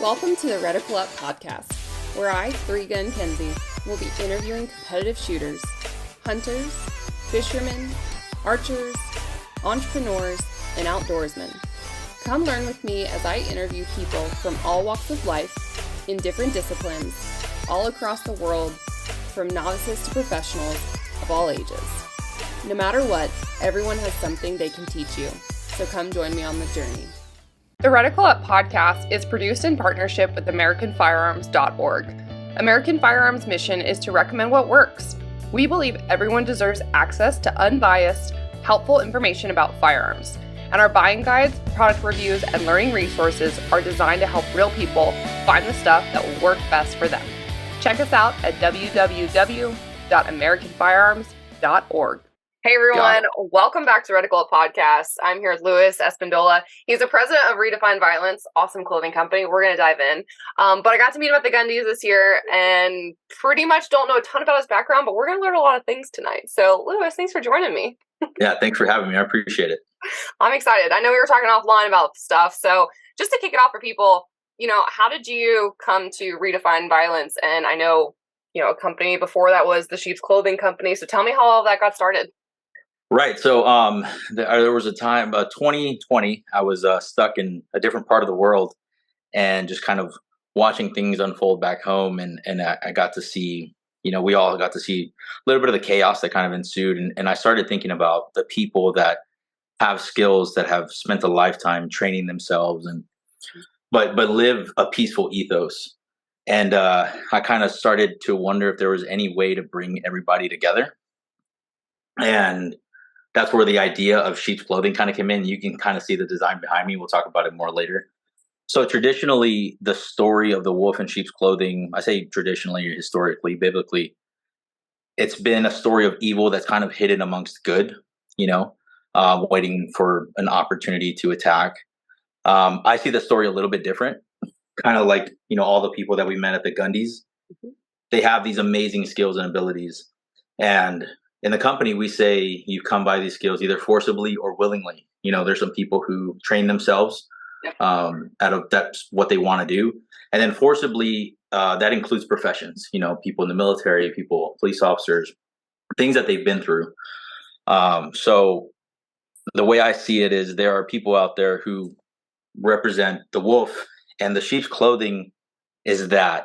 Welcome to the Redefine Violence podcast, where I, 3-Gun Kenzie, will be interviewing competitive shooters, hunters, fishermen, archers, entrepreneurs, and outdoorsmen. Come learn with me as I interview people from all walks of life, in different disciplines, all across the world, from novices to professionals of all ages. No matter what, everyone has something they can teach you, so come join me on the journey. The Redefine Violence podcast is produced in partnership with AmericanFirearms.org. American Firearms' mission is to recommend what works. We believe everyone deserves access to unbiased, helpful information about firearms, and our buying guides, product reviews, and learning resources are designed to help real people find the stuff that will work best for them. Check us out at www.americanfirearms.org. Hey everyone, welcome back to Redefine Podcast. I'm here with Louis Espindola. He's the president of Redefine Violence, awesome clothing company. We're going to dive in. But I got to meet him at the Gundies this year and pretty much don't know a ton about his background, but we're going to learn a lot of things tonight. So Louis, thanks for joining me. Yeah, thanks for having me. I appreciate it. I'm excited. I know we were talking offline about stuff. So just to kick it off for people, how did you come to Redefine Violence? And I know, a company before that was the Sheep's Clothing Company. So tell me how all of that got started. Right. So there was a time, 2020, I was stuck in a different part of the world and just kind of watching things unfold back home. And I got to see, we all got to see a little bit of the chaos that kind of ensued. And I started thinking about the people that have skills, that have spent a lifetime training themselves but live a peaceful ethos. And I kind of started to wonder if there was any way to bring everybody together. And that's where the idea of sheep's clothing kind of came in. You can kind of see the design behind me. We'll talk about it more later. So traditionally, the story of the wolf in sheep's clothing, I say traditionally, historically, biblically, it's been a story of evil that's kind of hidden amongst good, waiting for an opportunity to attack. I see the story a little bit different, kind of like, all the people that we met at the Gundies. Mm-hmm. They have these amazing skills and abilities. And in the company, we say you come by these skills either forcibly or willingly. There's some people who train themselves that's what they want to do. And then forcibly, that includes professions, people in the military, police officers, things that they've been through. So the way I see it is there are people out there who represent the wolf, and the sheep's clothing is the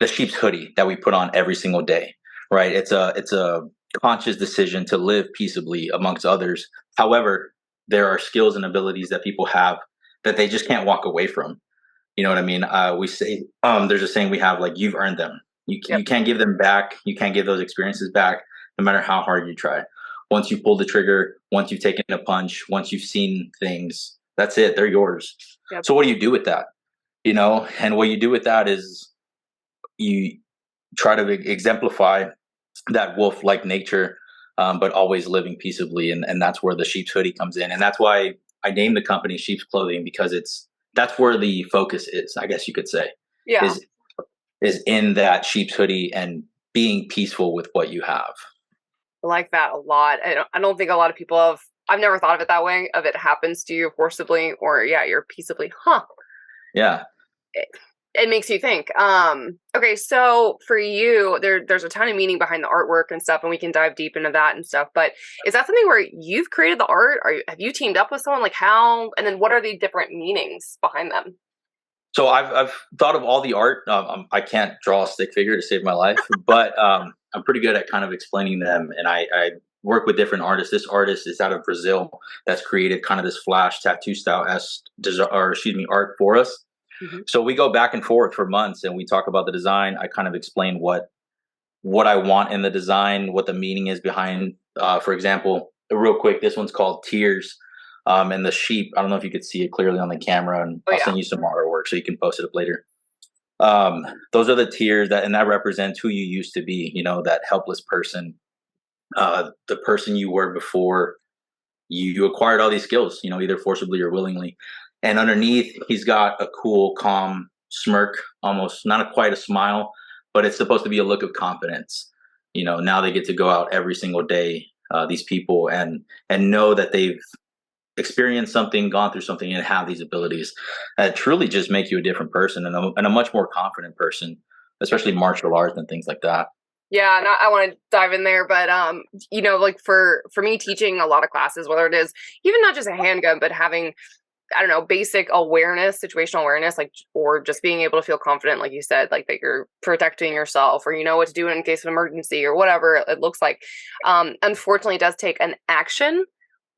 sheep's hoodie that we put on every single day, right? It's a conscious decision to live peaceably amongst others. However, there are skills and abilities that people have that they just can't walk away from. You know what I mean? We say, there's a saying we have, like, you've earned them. You can't give them back. You can't give those experiences back, no matter how hard you try. Once you pull the trigger, once you've taken a punch, once you've seen things, that's it. They're yours. Yep. So what do you do with that? And what you do with that is you try to exemplify that wolf-like nature, but always living peaceably. And that's where the sheep's hoodie comes in. And that's why I named the company Sheep's Clothing, because that's where the focus is, I guess you could say. Yeah. Is in that sheep's hoodie and being peaceful with what you have. I like that a lot. I don't think a lot of people I've never thought of it that way, of it happens to you forcibly or you're peaceably. Yeah. It makes you think. Okay, so for you, there's a ton of meaning behind the artwork and stuff, and we can dive deep into that and stuff. But is that something where you've created the art, or have you teamed up with someone? Like how? And then what are the different meanings behind them? So I've thought of all the art. I can't draw a stick figure to save my life, but I'm pretty good at kind of explaining them. And I work with different artists. This artist is out of Brazil that's created kind of this flash tattoo style art for us. Mm-hmm. So we go back and forth for months and we talk about the design. I kind of explain what I want in the design, what the meaning is behind, for example, real quick, this one's called Tears. And the sheep, I don't know if you could see it clearly on the camera, and I'll send you some artwork so you can post it up later. Those are the tears that represents who you used to be, that helpless person, the person you were before you acquired all these skills, either forcibly or willingly. And underneath, he's got a cool, calm smirk, almost not quite a smile, but it's supposed to be a look of confidence. Now they get to go out every single day, these people, and know that they've experienced something, gone through something, and have these abilities that truly just make you a different person and a much more confident person, especially martial arts and things like that. Yeah, and I want to dive in there, but like for me teaching a lot of classes, whether it is even not just a handgun, but having, I don't know, basic awareness, situational awareness, like, or just being able to feel confident, like you said, like that you're protecting yourself, or you know what to do in case of emergency, or whatever it looks like. Unfortunately, it does take an action.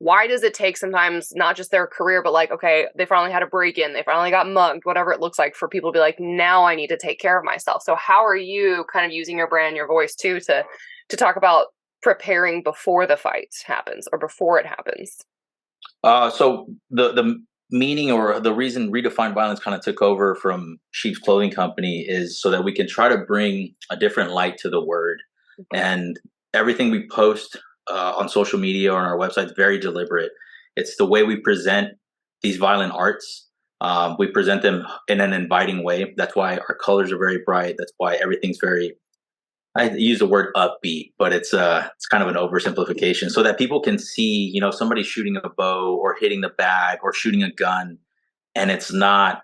Why does it take sometimes not just their career, but like, okay, they finally had a break in, they finally got mugged, whatever it looks like, for people to be like, now I need to take care of myself. So how are you kind of using your brand, your voice too, to talk about preparing before the fight happens or before it happens? So the meaning or the reason Redefine Violence kind of took over from Sheep's Clothing Company is so that we can try to bring a different light to the word. And everything we post on social media or on our website is very deliberate. It's the way we present these violent arts. We present them in an inviting way. That's why our colors are very bright. That's why everything's very, I use the word upbeat, but it's kind of an oversimplification, so that people can see, somebody shooting a bow or hitting the bag or shooting a gun, and it's not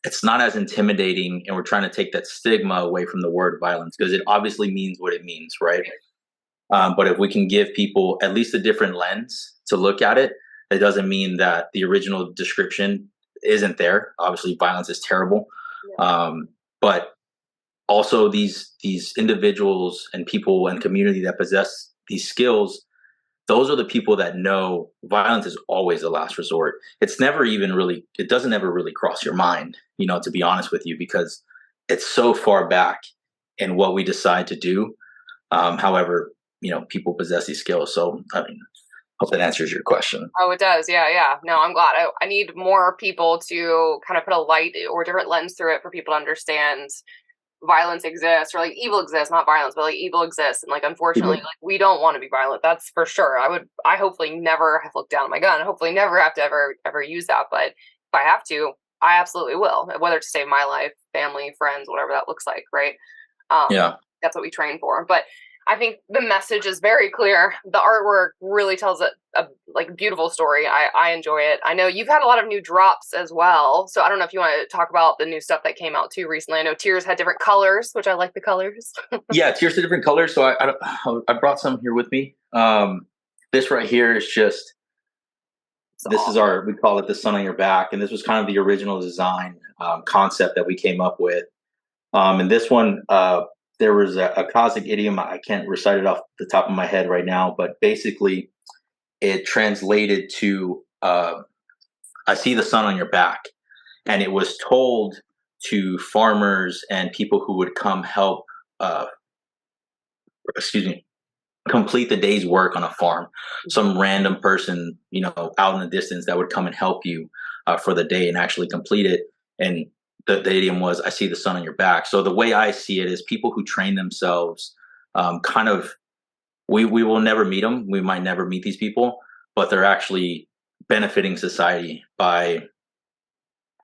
as intimidating, and we're trying to take that stigma away from the word violence, because it obviously means what it means, right? But if we can give people at least a different lens to look at it, it doesn't mean that the original description isn't there. Obviously, violence is terrible, but also these individuals and people and community that possess these skills, those are the people that know violence is always the last resort. It doesn't ever really cross your mind, to be honest with you, because it's so far back in what we decide to do. However, people possess these skills. So, I mean, hope that answers your question. Oh, it does. Yeah, yeah. No, I'm glad. I need more people to kind of put a light or different lens through it for people to understand violence exists, or like evil exists, not violence, but like evil exists. And like, unfortunately, like we don't want to be violent. That's for sure. I hopefully never have looked down at my gun. Hopefully never have to ever use that. But if I have to, I absolutely will, whether to save my life, family, friends, whatever that looks like. Right. Yeah. That's what we train for. But I think the message is very clear. The artwork really tells a like beautiful story. I enjoy it. I know you've had a lot of new drops as well. So I don't know if you want to talk about the new stuff that came out too recently. I know Tears had different colors, which I like the colors. Yeah, Tears had different colors. So I brought some here with me. This right here is just, this is we call it the sun on your back. And this was kind of the original design concept that we came up with. And this one, there was a Kazakh idiom. I can't recite it off the top of my head right now, but basically it translated to, I see the sun on your back. And it was told to farmers and people who would come help, complete the day's work on a farm. Some random person, out in the distance that would come and help you for the day and actually complete it. And the idiom was, I see the sun on your back. So the way I see it is people who train themselves, we will never meet them. We might never meet these people, but they're actually benefiting society by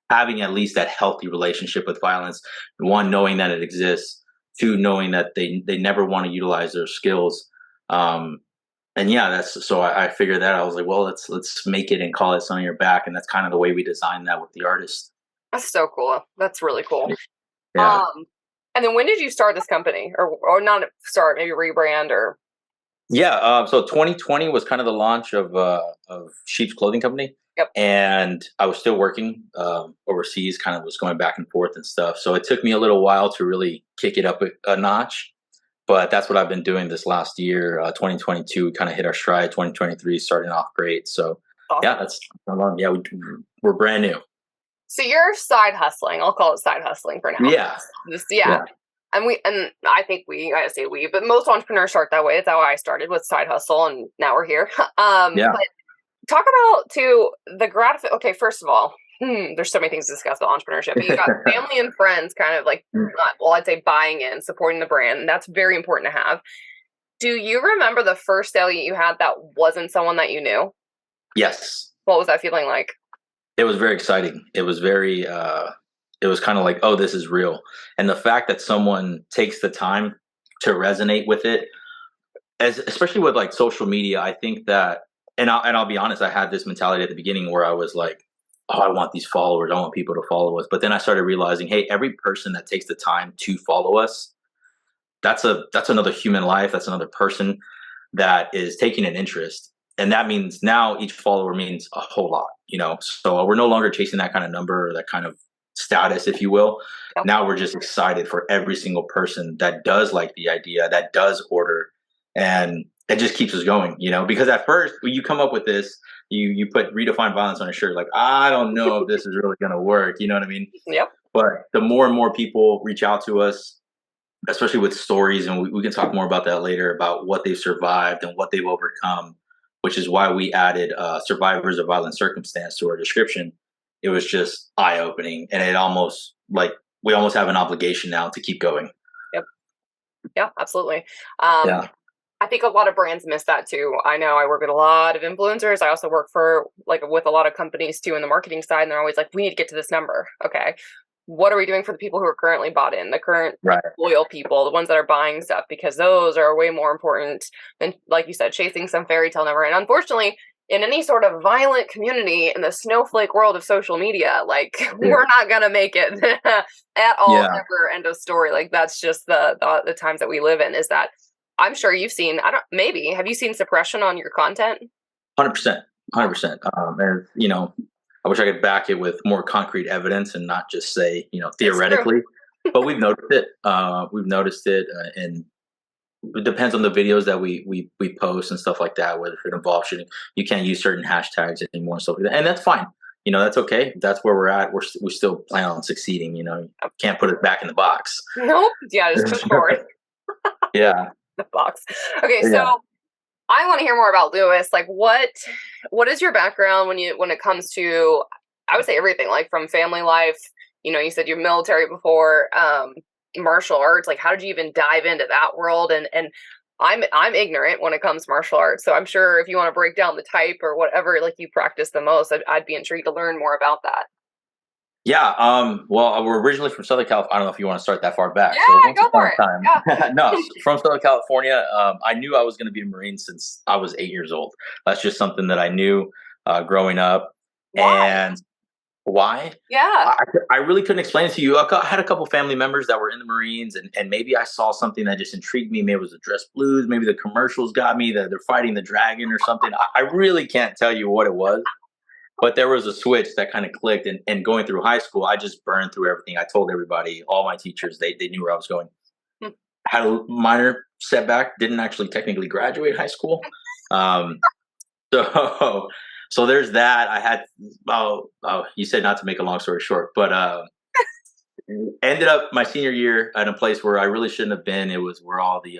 having at least that healthy relationship with violence. One, knowing that it exists. Two, knowing that they never want to utilize their skills. And yeah, I figured that I was like, well, let's make it and call it sun on your back. And that's kind of the way we designed that with the artist. That's so cool. That's really cool. Yeah. And then when did you start this company, or not start, maybe rebrand or? Yeah. So 2020 was kind of the launch of Sheep's Clothing Company. Yep. And I was still working overseas, kind of was going back and forth and stuff. So it took me a little while to really kick it up a notch. But that's what I've been doing this last year. 2022, we kind of hit our stride. 2023 starting off great. So awesome. Yeah, we're brand new. So you're side hustling. I'll call it side hustling for now. Yeah. Yeah. And I think I say we, but most entrepreneurs start that way. That's how I started, with side hustle, and now we're here. Yeah. But talk about too the gratification. Okay, first of all, there's so many things to discuss about entrepreneurship. But you got family and friends kind of like, I'd say buying in, supporting the brand. And that's very important to have. Do you remember the first sale you had that wasn't someone that you knew? Yes. What was that feeling like? It was very exciting. It was very, it was kind of like, oh, this is real. And the fact that someone takes the time to resonate with it, especially with like social media, I think that I'll be honest, I had this mentality at the beginning where I was like, oh, I want these followers. I want people to follow us. But then I started realizing, hey, every person that takes the time to follow us, that's another human life. That's another person that is taking an interest. And that means now each follower means a whole lot, you know? So we're no longer chasing that kind of number or that kind of status, if you will. Yep. Now we're just excited for every single person that does like the idea, that does order. And it just keeps us going, you know, because at first when you come up with this, you put redefine violence on a shirt, like, I don't know if this is really going to work. You know what I mean? Yep. But the more and more people reach out to us, especially with stories, and we can talk more about that later about what they've survived and what they've overcome, which is why we added survivors of violent circumstance to our description. It was just eye opening, and it almost like we almost have an obligation now to keep going. Yep. Yeah, absolutely. Yeah. I think a lot of brands miss that too. I know I work with a lot of influencers. I also work for with a lot of companies too in the marketing side, and they're always like, we need to get to this number. Okay. What are we doing for the people who are currently bought in, the current Right. loyal people, the ones that are buying stuff, because those are way more important than, like you said, chasing some fairy tale number. And unfortunately, in any sort of violent community in the snowflake world of social media, like we're not gonna make it at all. Yeah. Ever, end of story. Like that's just the times that we live in. Is that I'm sure you've seen. Maybe have you seen suppression on your content? 100%. 100%. And you know, I wish I could back it with more concrete evidence and not just say, you know, theoretically. But we've noticed it. And it depends on the videos that we post and stuff like that. Whether it involves shooting, you can't use certain hashtags anymore and stuff like that, and that's fine. You know, that's okay. That's where we're at. We still plan on succeeding. You know, can't put it back in the box. Nope. Yeah, just push forward. Yeah. The box. Okay, so I want to hear more about Lewis. Like, what is your background when it comes to, I would say everything, like from family life. You know, you said you're military before, martial arts. Like, how did you even dive into that world? And I'm ignorant when it comes to martial arts, so I'm sure if you want to break down the type or whatever, like you practice the most, I'd be intrigued to learn more about that. Yeah. Well, we're originally from Southern California. I don't know if you want to start that far back. Yeah, So once go upon for a it. time, Yeah. no, from Southern California. I knew I was going to be a Marine since I was 8 years old. That's just something that I knew growing up. Why? And why? Yeah. I really couldn't explain it to you. I had a couple family members that were in the Marines, and maybe I saw something that just intrigued me. Maybe it was the dress blues. Maybe the commercials got me. That they're fighting the dragon or something. I really can't tell you what it was. But there was a switch that kind of clicked, and going through high school, I just burned through everything. I told everybody, all my teachers, they knew where I was going. Hmm. Had a minor setback, didn't actually technically graduate high school. Um, so so there's that. I had you said not to make a long story short, but ended up my senior year at a place where I really shouldn't have been. It was where all the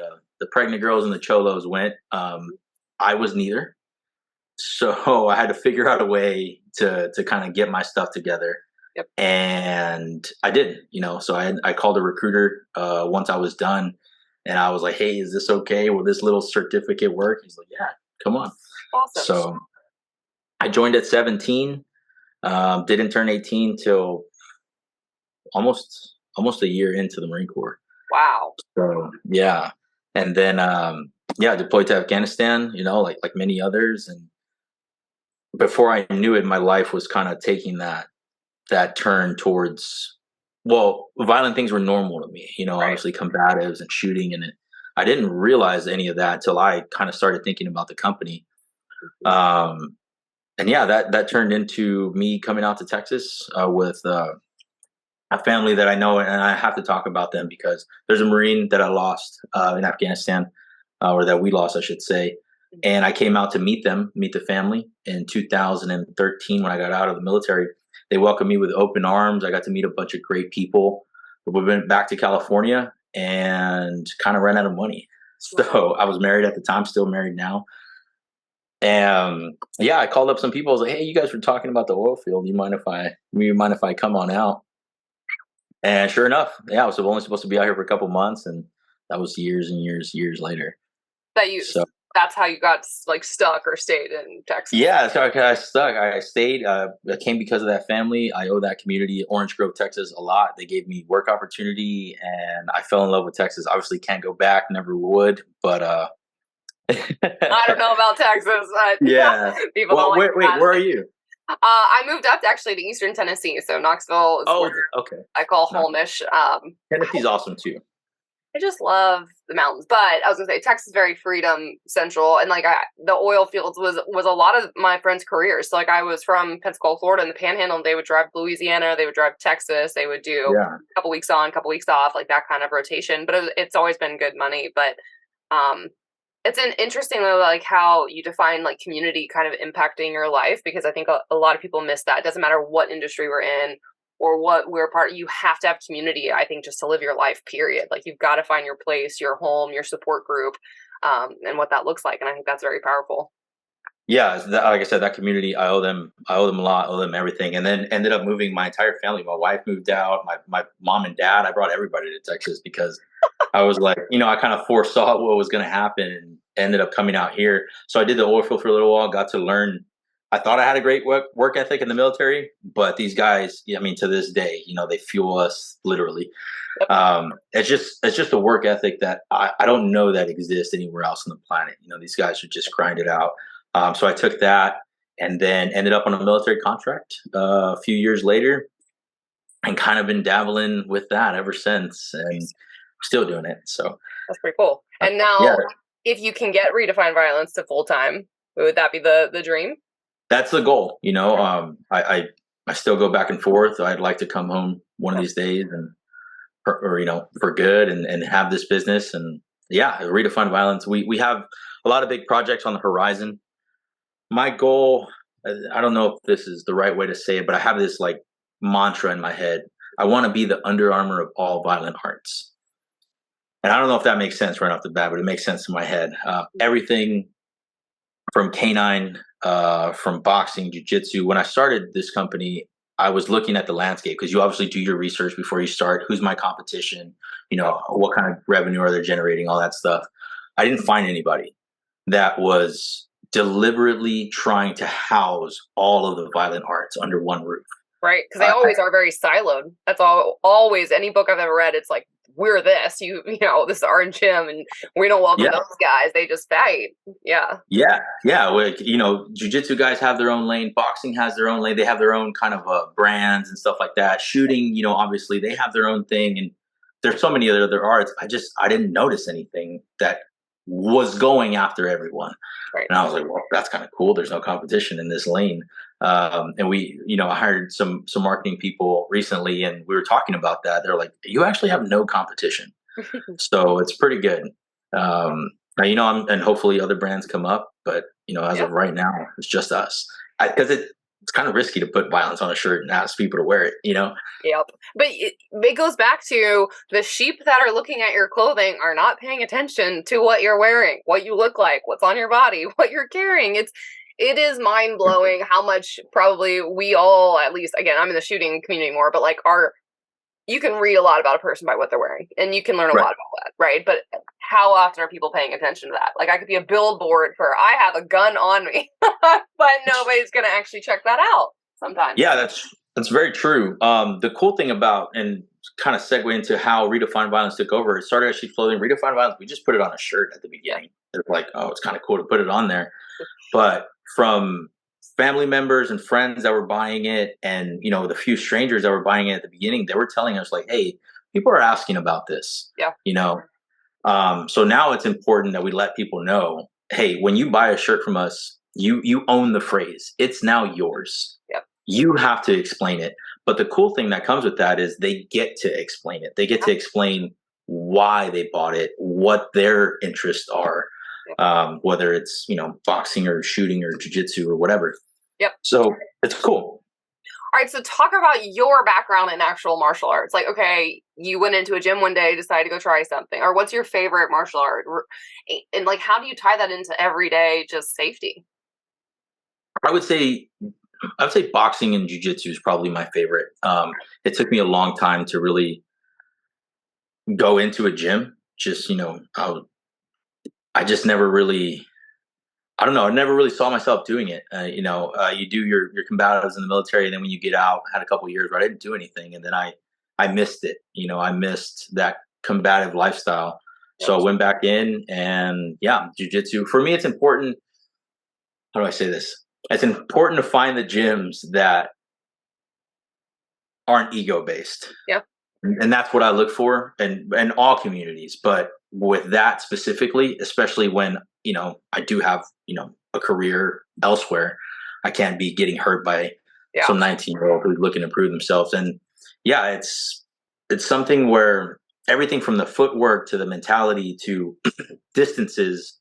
pregnant girls and the cholos went. I was neither. So I had to figure out a way to kind of get my stuff together. Yep. And I did, you know, so I called a recruiter once I was done, and I was like, hey, is this okay? Will this little certificate work? He's like, yeah, come on. Awesome. So I joined at 17, didn't turn 18 till almost a year into the Marine Corps. Wow. So yeah. And then deployed to Afghanistan, you know, like many others. And before I knew it, my life was kind of taking that turn towards, well, violent things were normal to me, you know, Right. obviously combatives and shooting. And I didn't realize any of that till I kind of started thinking about the company. And yeah, that turned into me coming out to Texas with a family that I know, and I have to talk about them because there's a Marine that I lost in Afghanistan, or that we lost, I should say. And I came out to meet the family in 2013 when I got out of the military. They welcomed me with open arms. I got to meet a bunch of great people. We went back to California and kind of ran out of money. So I was married at the time, still married now. And yeah, I called up some people. I was like, hey, you guys were talking about the oil field. You mind if I come on out? And sure enough, yeah, I was only supposed to be out here for a couple months, and that was years and years later. That's how you got like stuck or stayed in Texas. Yeah, so I stuck. I stayed. I came because of that family. I owe that community, Orange Grove, Texas, a lot. They gave me work opportunity, and I fell in love with Texas. Obviously, can't go back. Never would. But I don't know about Texas, but Yeah. people don't Well, like wait, that. where are you? I moved up to actually to Eastern Tennessee, so Knoxville is Oh, where okay. I call No, home-ish. Tennessee's awesome too. I just love the mountains, but I was gonna say Texas is very freedom central, and like the oil fields was a lot of my friends' careers. So like I was from Pensacola, Florida, in the Panhandle. They would drive to Louisiana, they would drive to Texas, they would do Yeah. a couple weeks on, a couple weeks off, like that kind of rotation. But it's always been good money. But um, it's an interesting though, like how you define like community kind of impacting your life, because I think a lot of people miss that. It doesn't matter what industry we're in or what we're part of, you have to have community, I think, just to live your life, period. Like you've got to find your place, your home, your support group, and what that looks like. And I think that's very powerful. Yeah, like I said, that community, I owe them a lot, I owe them everything. And then ended up moving my entire family. My wife moved out, my mom and dad, I brought everybody to Texas because I was like, I kind of foresaw what was going to happen and ended up coming out here. So I did the oil field for a little while, got to learn. I thought I had a great work ethic in the military, but these guys, I mean, to this day, they fuel us literally. Yep. It's just a work ethic that I don't know that exists anywhere else on the planet. These guys would just grind it out. So I took that and then ended up on a military contract a few years later and kind of been dabbling with that ever since and still doing it. So that's pretty cool. And now, yeah, if you can get Redefine Violence to full time, would that be the dream? that's the goal. I still go back and forth. I'd like to come home one of these days and or for good and have this business. And yeah, Redefine Violence. We have a lot of big projects on the horizon. My goal, I don't know if this is the right way to say it, but I have this like mantra in my head. I want to be the Under Armour of all violent arts. And I don't know if that makes sense right off the bat, but it makes sense in my head. Everything from canine, from boxing, jujitsu. When I started this company, I was looking at the landscape because you obviously do your research before you start. Who's my competition? What kind of revenue are they generating? All that stuff. I didn't find anybody that was deliberately trying to house all of the violent arts under one roof. Right, because they always are very siloed. That's always any book I've ever read. It's like we're this, this is our gym, and we don't welcome those guys. They just fight. Yeah. Well, jiu-jitsu guys have their own lane. Boxing has their own lane. They have their own kind of brands and stuff like that. Shooting, obviously they have their own thing, and there's so many other arts. I didn't notice anything that was going after everyone. Right. And I was like, well, that's kind of cool. There's no competition in this lane. And we, I hired some marketing people recently and we were talking about that. They're like, you actually have no competition. So it's pretty good. Now, and hopefully other brands come up, but as of right now, it's just us because it's kind of risky to put violence on a shirt and ask people to wear it, Yep. But it goes back to the sheep that are looking at your clothing are not paying attention to what you're wearing, what you look like, what's on your body, what you're carrying. It is mind blowing how much probably we all, at least, again, I'm in the shooting community more, but like you can read a lot about a person by what they're wearing and you can learn a lot about that. Right. But how often are people paying attention to that? Like I could be a billboard for, I have a gun on me, but nobody's going to actually check that out sometimes. Yeah, that's very true. The cool thing about, and kind of segue into how Redefine Violence took over, it started actually floating. Redefine Violence, we just put it on a shirt at the beginning. It's like, oh, it's kind of cool to put it on there. But from family members and friends that were buying it and, the few strangers that were buying it at the beginning, they were telling us like, hey, people are asking about this. Yeah. So now it's important that we let people know, hey, when you buy a shirt from us, you own the phrase. It's now yours. Yep. You have to explain it. But the cool thing that comes with that is they get to explain it. They get to explain why they bought it, what their interests are, whether it's, boxing or shooting or jiu-jitsu or whatever. Yep. So it's cool. All right. So talk about your background in actual martial arts. Like, okay, you went into a gym one day, decided to go try something, or what's your favorite martial art? And like, how do you tie that into everyday just safety? I would say boxing and jiu-jitsu is probably my favorite. It took me a long time to really go into a gym. Just, I just never really, I don't know. I never really saw myself doing it. You do your combatives in the military, and then when you get out, I had a couple of years where I didn't do anything, and then I missed it. I missed that combative lifestyle. So I went back in, and yeah, jujitsu for me, it's important. How do I say this? It's important to find the gyms that aren't ego based. Yeah. And that's what I look for in all communities. But with that specifically, especially when, I do have, a career elsewhere, I can't be getting hurt by some 19-year-old who's looking to prove themselves. And yeah, it's something where everything from the footwork to the mentality to distances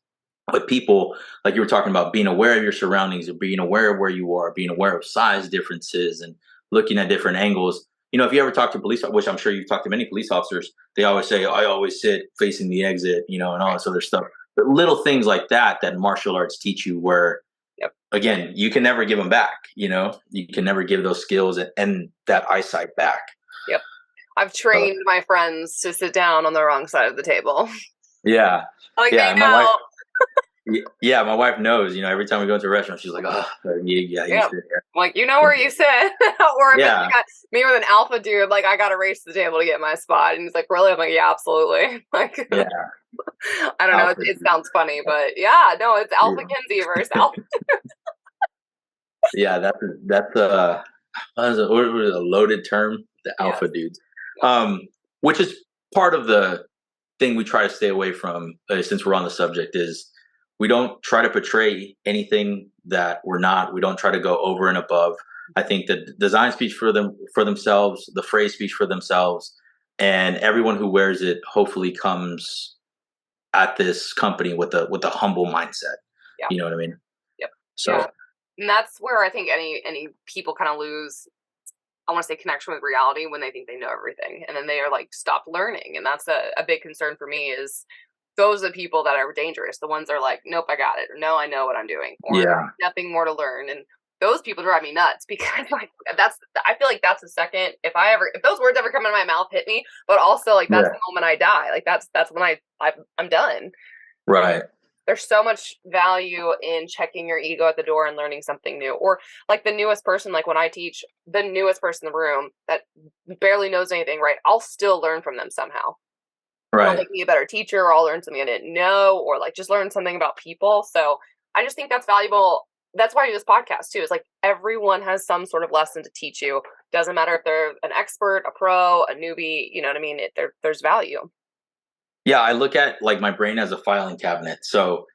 with people, like you were talking about, being aware of your surroundings, or being aware of where you are, being aware of size differences, and looking at different angles. If you ever talk to police, which I'm sure you've talked to many police officers, they always say, I always sit facing the exit, and all this other stuff. But little things like that martial arts teach you, where, again, you can never give them back. You can never give those skills and that eyesight back. Yep. I've trained my friends to sit down on the wrong side of the table. Yeah. Like, yeah, they know. Yeah, my wife knows. Every time we go into a restaurant, she's like, "Oh, yeah, you sit here." Like, where you sit. Or if it's like me with an alpha dude, like, I gotta race to the table to get my spot, and he's like, "Really?" I'm like, "Yeah, absolutely." Like, yeah. I don't know. It sounds funny, but yeah, no, it's Alpha Kenzie versus Alpha. Yeah, that's a loaded term, the alpha dudes, which is part of the thing we try to stay away from. Since we're on the subject, is we don't try to portray anything that we're not. We don't try to go over and above. I think the design speaks for themselves, the phrase speaks for themselves, and everyone who wears it hopefully comes at this company with a humble mindset. Yeah. You know what I mean? Yep. So, yeah. And that's where I think any people kind of lose, I want to say, connection with reality, when they think they know everything, and then they are like, stop learning. And that's a big concern for me, is those are the people that are dangerous. The ones that are like, nope, I got it. Or, no, I know what I'm doing. Or nothing more to learn. And those people drive me nuts, because I feel like that's the second, if those words ever come out of my mouth, hit me, but also like, that's the moment I die. Like, that's when I'm done. Right. There's so much value in checking your ego at the door and learning something new. Or like the newest person, like when I teach, the newest person in the room that barely knows anything, right? I'll still learn from them somehow. Right. It'll make me a better teacher, or I'll learn something I didn't know, or like just learn something about people. So I just think that's valuable. That's why I do this podcast too. It's like, everyone has some sort of lesson to teach you. Doesn't matter if they're an expert, a pro, a newbie, you know what I mean? There's value. Yeah, I look at like my brain as a filing cabinet. So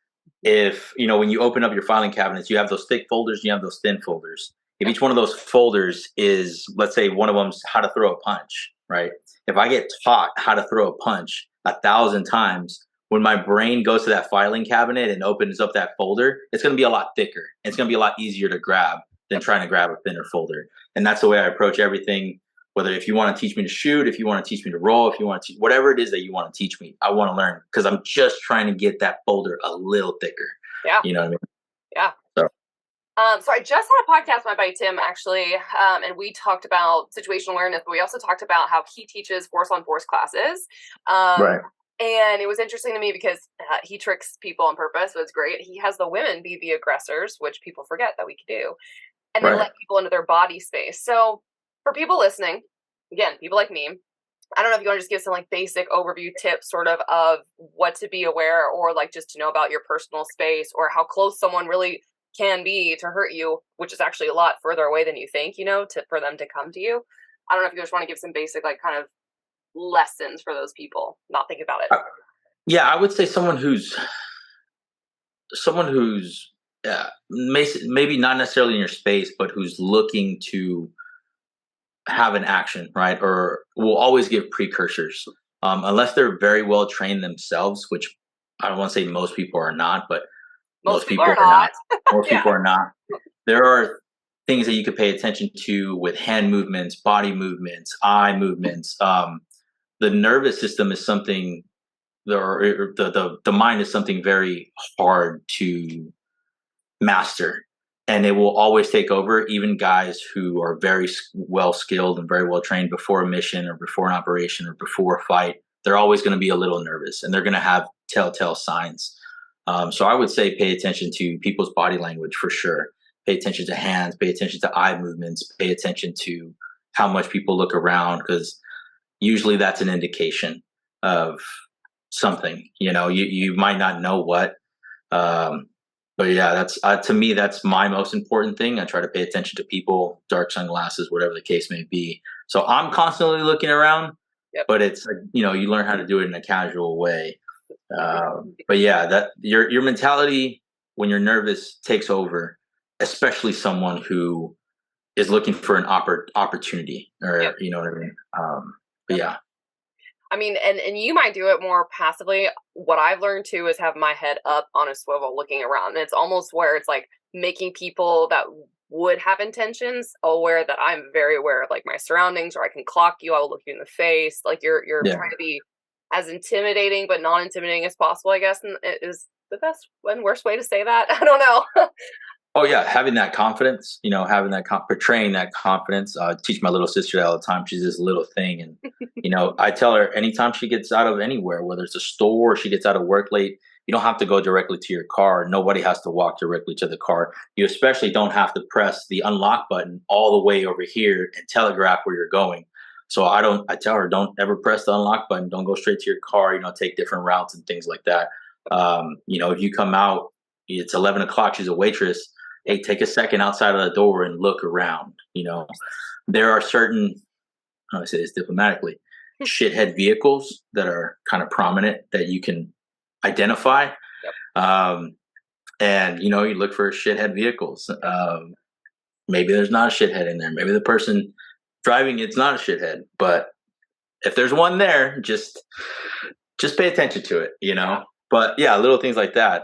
if, when you open up your filing cabinets, you have those thick folders, you have those thin folders. If each one of those folders is, let's say one of them's how to throw a punch, right? If I get taught how to throw a punch 1,000 times, when my brain goes to that filing cabinet and opens up that folder, it's going to be a lot thicker. It's going to be a lot easier to grab than trying to grab a thinner folder. And that's the way I approach everything. Whether if you want to teach me to shoot, if you want to teach me to roll, if you want to teach whatever it is that you want to teach me, I want to learn, because I'm just trying to get that folder a little thicker. Yeah. You know what I mean? Yeah. So I just had a podcast with my buddy Tim, actually, and we talked about situational awareness, but we also talked about how he teaches force-on-force classes. Right. And it was interesting to me because he tricks people on purpose, so it's great. He has the women be the aggressors, which people forget that we can do, and then let people into their body space. So for people listening, again, people like me, I don't know if you want to just give some like basic overview tips sort of what to be aware, or like just to know about your personal space, or how close someone really can be to hurt you, which is actually a lot further away than you think, for them to come to you. I don't know if you just want to give some basic like kind of lessons for those people not thinking about it. Yeah, I would say someone who's maybe not necessarily in your space, but who's looking to have an action, right? Or will always give precursors, unless they're very well trained themselves, which I don't want to say most people are not, but most people are not. Most people are not. There are things that you could pay attention to with hand movements, body movements, eye movements. The nervous system is something, the mind is something very hard to master, and it will always take over. Even guys who are very well skilled and very well trained before a mission or before an operation or before a fight, they're always going to be a little nervous, and they're going to have telltale signs. So I would say pay attention to people's body language for sure. Pay attention to hands, pay attention to eye movements, pay attention to how much people look around, because usually that's an indication of something, you might not know what. Um, but yeah, that's to me, that's my most important thing. I try to pay attention to people, dark sunglasses, whatever the case may be. So I'm constantly looking around, Yep. but it's, you learn how to do it in a casual way. But yeah, that your mentality when you're nervous takes over, especially someone who is looking for an opportunity, or Yep. you know what I mean. But yeah, I mean, and you might do it more passively. What I've learned too is have my head up on a swivel looking around. And it's almost where it's like making people that would have intentions aware that I'm very aware of like my surroundings, or I can clock you, I'll look you in the face. Like you're yeah. trying to be as intimidating but non intimidating as possible, I guess. And it is the best and worst way to say that. I don't know. Oh yeah, having that confidence, having that portraying that confidence. I teach my little sister that all the time. She's this little thing, and I tell her anytime she gets out of anywhere, whether it's a store or she gets out of work late, you don't have to go directly to your car. Nobody has to walk directly to the car. You especially don't have to press the unlock button all the way over here and telegraph where you're going. So I don't. I tell her don't ever press the unlock button. Don't go straight to your car. Take different routes and things like that. If you come out, it's 11 o'clock. She's a waitress. Hey, take a second outside of the door and look around. There are certain, I say this diplomatically, shithead vehicles that are kind of prominent that you can identify. Yep. And you look for shithead vehicles. Maybe there's not a shithead in there. Maybe the person driving it's not a shithead. But if there's one there, just pay attention to it. But yeah, little things like that.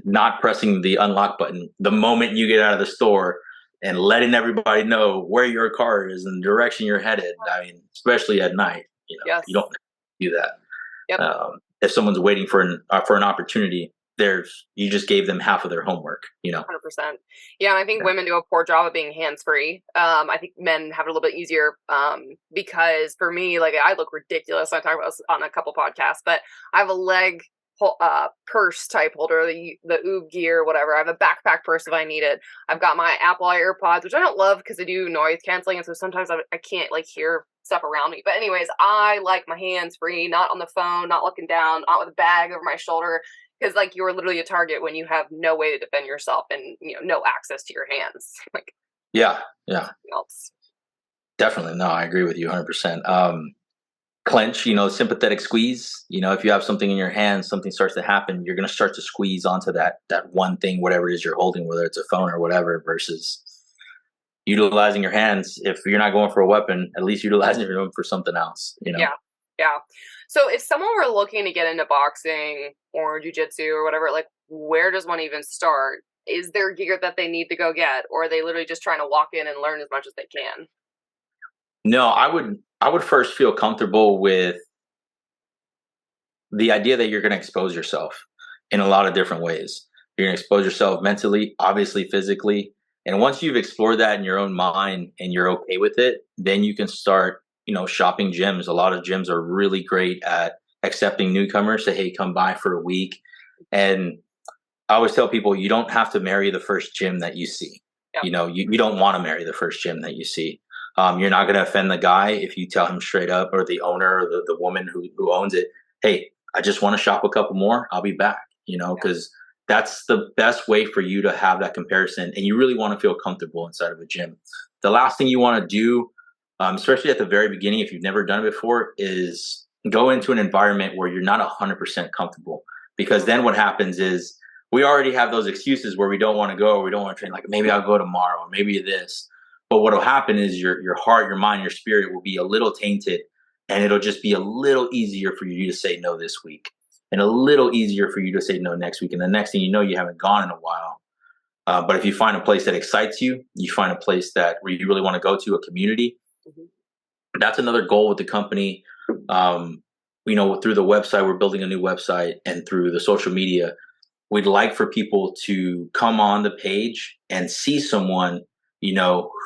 Not pressing the unlock button the moment you get out of the store, and letting everybody know where your car is and the direction you're headed. I mean, especially at night, Yes. you don't do that. Yep. If someone's waiting for an opportunity, you just gave them half of their homework. 100%. Yeah, and I think women do a poor job of being hands-free. I think men have it a little bit easier because for me, like I look ridiculous. I talk about this on a couple podcasts, but I have a leg purse type holder, the Oob gear, whatever. I have a backpack purse if I need it. I've got my Apple AirPods, which I don't love because they do noise canceling, and so sometimes I can't like hear stuff around me. But anyways, I like my hands free, not on the phone, not looking down, not with a bag over my shoulder, because like you're literally a target when you have no way to defend yourself and no access to your hands. Like yeah, else. Definitely. No, I agree with you 100%. Clench, sympathetic squeeze. If you have something in your hand, something starts to happen, you're going to start to squeeze onto that one thing, whatever it is you're holding, whether it's a phone or whatever, versus utilizing your hands. If you're not going for a weapon, at least utilizing them for something else. Yeah. So if someone were looking to get into boxing or jiu-jitsu or whatever, like where does one even start? Is there gear that they need to go get, or are they literally just trying to walk in and learn as much as they can? No, I would first feel comfortable with the idea that you're going to expose yourself in a lot of different ways. You're going to expose yourself mentally, obviously physically. And once you've explored that in your own mind and you're okay with it, then you can start, shopping gyms. A lot of gyms are really great at accepting newcomers. Say, hey, come by for a week. And I always tell people, you don't have to marry the first gym that you see. Yep. You don't want to marry the first gym that you see. You're not going to offend the guy if you tell him straight up, or the owner, or the woman who owns it, hey, I just want to shop a couple more. I'll be back, because that's the best way for you to have that comparison. And you really want to feel comfortable inside of a gym. The last thing you want to do, especially at the very beginning, if you've never done it before, is go into an environment where you're not 100% comfortable. Because then what happens is we already have those excuses where we don't want to go, or we don't want to train. Like, maybe I'll go tomorrow, or maybe this. But what will happen is your heart, your mind, your spirit will be a little tainted, and it'll just be a little easier for you to say no this week, and a little easier for you to say no next week. And the next thing you know, you haven't gone in a while. But if you find a place that excites you, you find a place where you really want to go to, a community. Mm-hmm. That's another goal with the company. Through the website, we're building a new website, and through the social media, we'd like for people to come on the page and see someone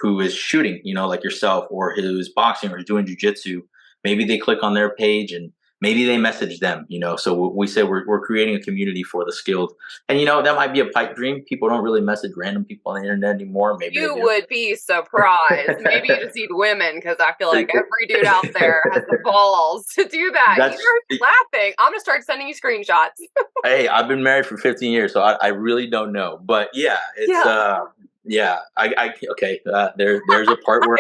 who is shooting, like yourself, or who's boxing or doing jujitsu. Maybe they click on their page and maybe they message them, so we say we're creating a community for the skilled. And that might be a pipe dream. People don't really message random people on the internet anymore. Maybe they You do. would be surprised. Maybe you just need women, because I feel like every dude out there has the balls to do that. You're laughing. I'm gonna start sending you screenshots. Hey, I've been married for 15 years, so I really don't know. But yeah, it's yeah. Okay. There's a part where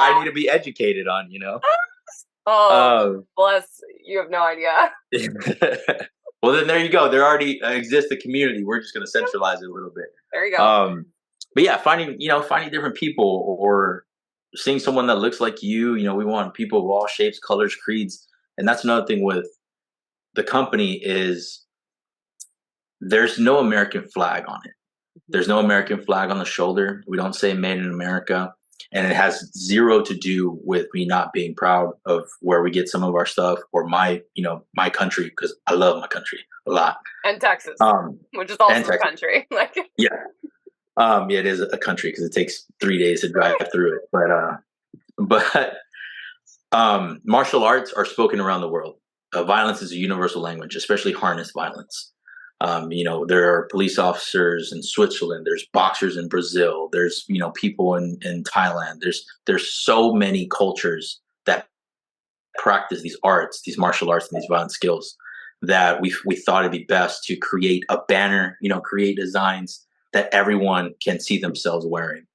I need to be educated on. Oh, Um, bless. You have no idea. well, then there you go. There already exists a community. We're just going to centralize it a little bit. There you go. But yeah, finding different people or seeing someone that looks like you. We want people of all shapes, colors, creeds, and that's another thing with the company is there's no American flag on it. There's no American flag on the shoulder. We don't say "Made in America." And it has zero to do with me not being proud of where we get some of our stuff or my country, because I love my country a lot. And Texas, which is also a country. Yeah. Yeah, it is a country because it takes 3 days to drive through it. But martial arts are spoken around the world. Violence is a universal language, especially harness violence. There are police officers in Switzerland. There's boxers in Brazil. There's people in Thailand. There's so many cultures that practice these arts, these martial arts, and these violent skills that we thought it'd be best to create a banner, create designs that everyone can see themselves wearing.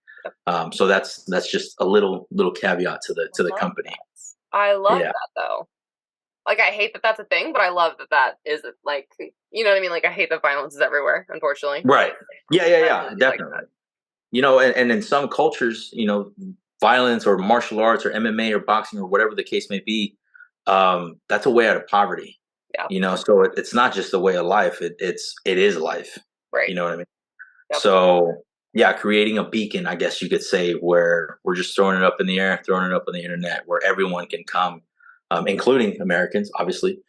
So that's just a little caveat to the company. I love that though. I hate that that's a thing, but I love that is you know what I mean? I hate that violence is everywhere, unfortunately. Right. Yeah, definitely. And in some cultures, violence or martial arts or MMA or boxing or whatever the case may be, that's a way out of poverty. Yeah. So it's not just a way of life. It is life. Right. You know what I mean? Yep. So yeah, creating a beacon, I guess you could say, where we're just throwing it up in the air, throwing it up on the internet, where everyone can come. Including Americans, obviously,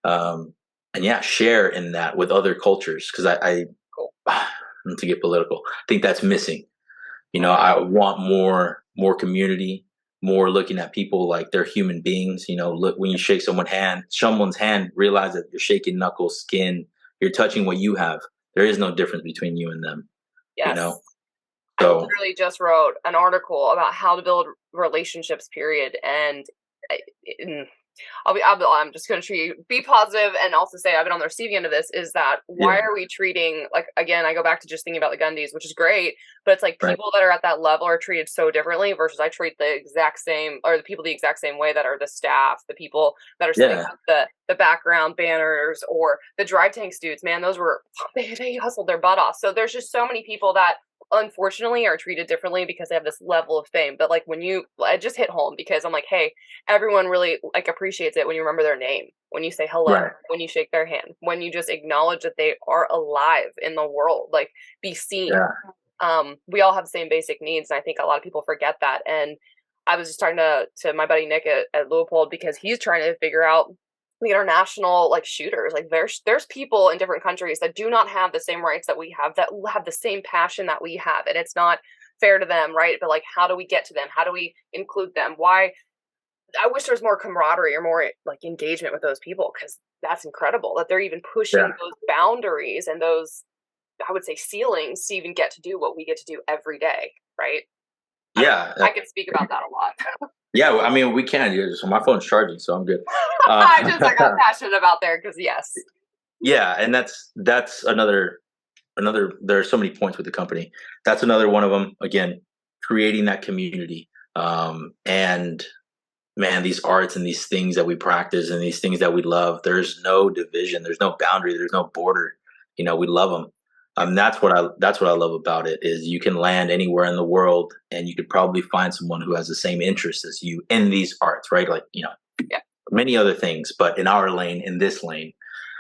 and yeah, share in that with other cultures. Because I to get political, I think that's missing. I want more community, more looking at people like they're human beings. Look, when you shake someone's hand, realize that you're shaking knuckles, skin. You're touching what you have. There is no difference between you and them. Yes. So I literally just wrote an article about how to build relationships. Period. And I'm just going to be positive and also say I've been on the receiving end of this, is that why are we treating, again, I go back to just thinking about the Gundies, which is great, but it's people that are at that level are treated so differently versus I treat the exact same, or the people the exact same way that are the staff, the people that are setting up the background banners, or the dry tanks dudes, man, they hustled their butt off. So there's just so many people that unfortunately are treated differently because they have this level of fame. But when it just hit home, because I'm hey, everyone really appreciates it when you remember their name, when you say hello, when you shake their hand, when you just acknowledge that they are alive in the world, be seen. We all have the same basic needs, and I think a lot of people forget that. And I was just talking to my buddy Nick at Leopold, because he's trying to figure out the international shooters. There's people in different countries that do not have the same rights that we have, that have the same passion that we have, and it's not fair to them, right? But how do we get to them? How do we include them? Why? I wish there was more camaraderie or more engagement with those people, because that's incredible that they're even pushing those boundaries and those, I would say, ceilings to even get to do what we get to do every day, right? Yeah, I can speak about that a lot. Yeah, I mean, we can. So my phone's charging, so I'm good. I got passionate about there because yes. Yeah, and that's another. There are so many points with the company. That's another one of them. Again, creating that community, and man, these arts and these things that we practice and these things that we love. There's no division. There's no boundary. There's no border. We love them. That's what I love about it, is you can land anywhere in the world and you could probably find someone who has the same interests as you in these arts, right? Many other things, but in our lane, in this lane,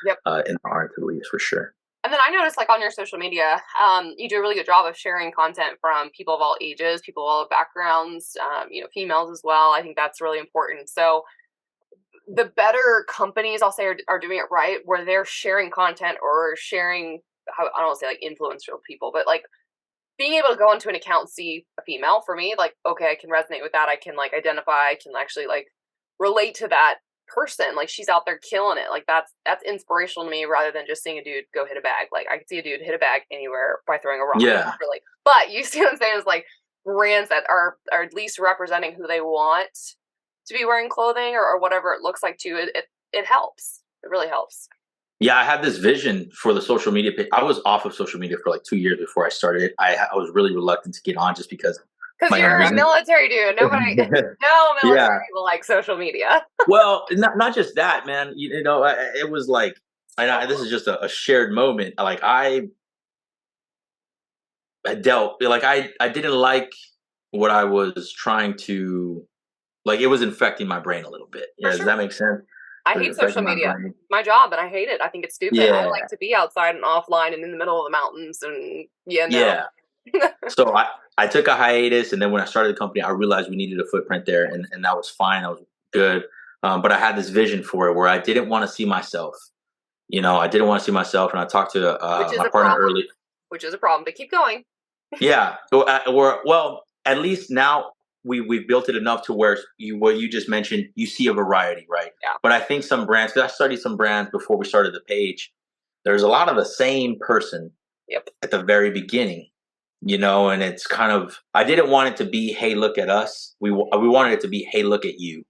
in art at least, for sure. And then I noticed on your social media, you do a really good job of sharing content from people of all ages, people of all backgrounds, females as well. I think that's really important. So the better companies, I'll say, are doing it right, where they're sharing content or sharing, I don't want to say influential people, but being able to go into an account and see a female, for me, okay, I can resonate with that. I can identify, I can actually relate to that person. Like, she's out there killing it. Like, that's inspirational to me rather than just seeing a dude go hit a bag. Like, I could see a dude hit a bag anywhere by throwing a rock. Yeah. Really. But you see what I'm saying? Is like brands that are at least representing who they want to be wearing clothing or whatever it looks like to it helps. It really helps. Yeah, I had this vision for the social media page. I was off of social media for like 2 years before I started it. I was really reluctant to get on just because you're a military dude. No military people like social media. Well, not just that, man. You know, it was like, and this is just a shared moment. Like I dealt, like I didn't like what I was trying to, like it was infecting my brain a little bit. Yeah, does that make sense? I hate social media. My job, and I hate it. I think it's stupid. Yeah. I like to be outside and offline and in the middle of the mountains, and yeah. So I took a hiatus, and then when I started the company, I realized we needed a footprint there, and that was fine. That was good. But I had this vision for it where I didn't want to see myself. You know, I didn't want to see myself, and I talked to my partner early. Which is a problem, but keep going. Yeah. Well, at least now we've built it enough to where what you just mentioned, you see a variety, right? Yeah. But I think some brands, because I studied some brands before we started the page, there's a lot of the same person at the very beginning, you know, and it's kind of, I didn't want it to be, hey, look at us. We wanted it to be, hey, look at you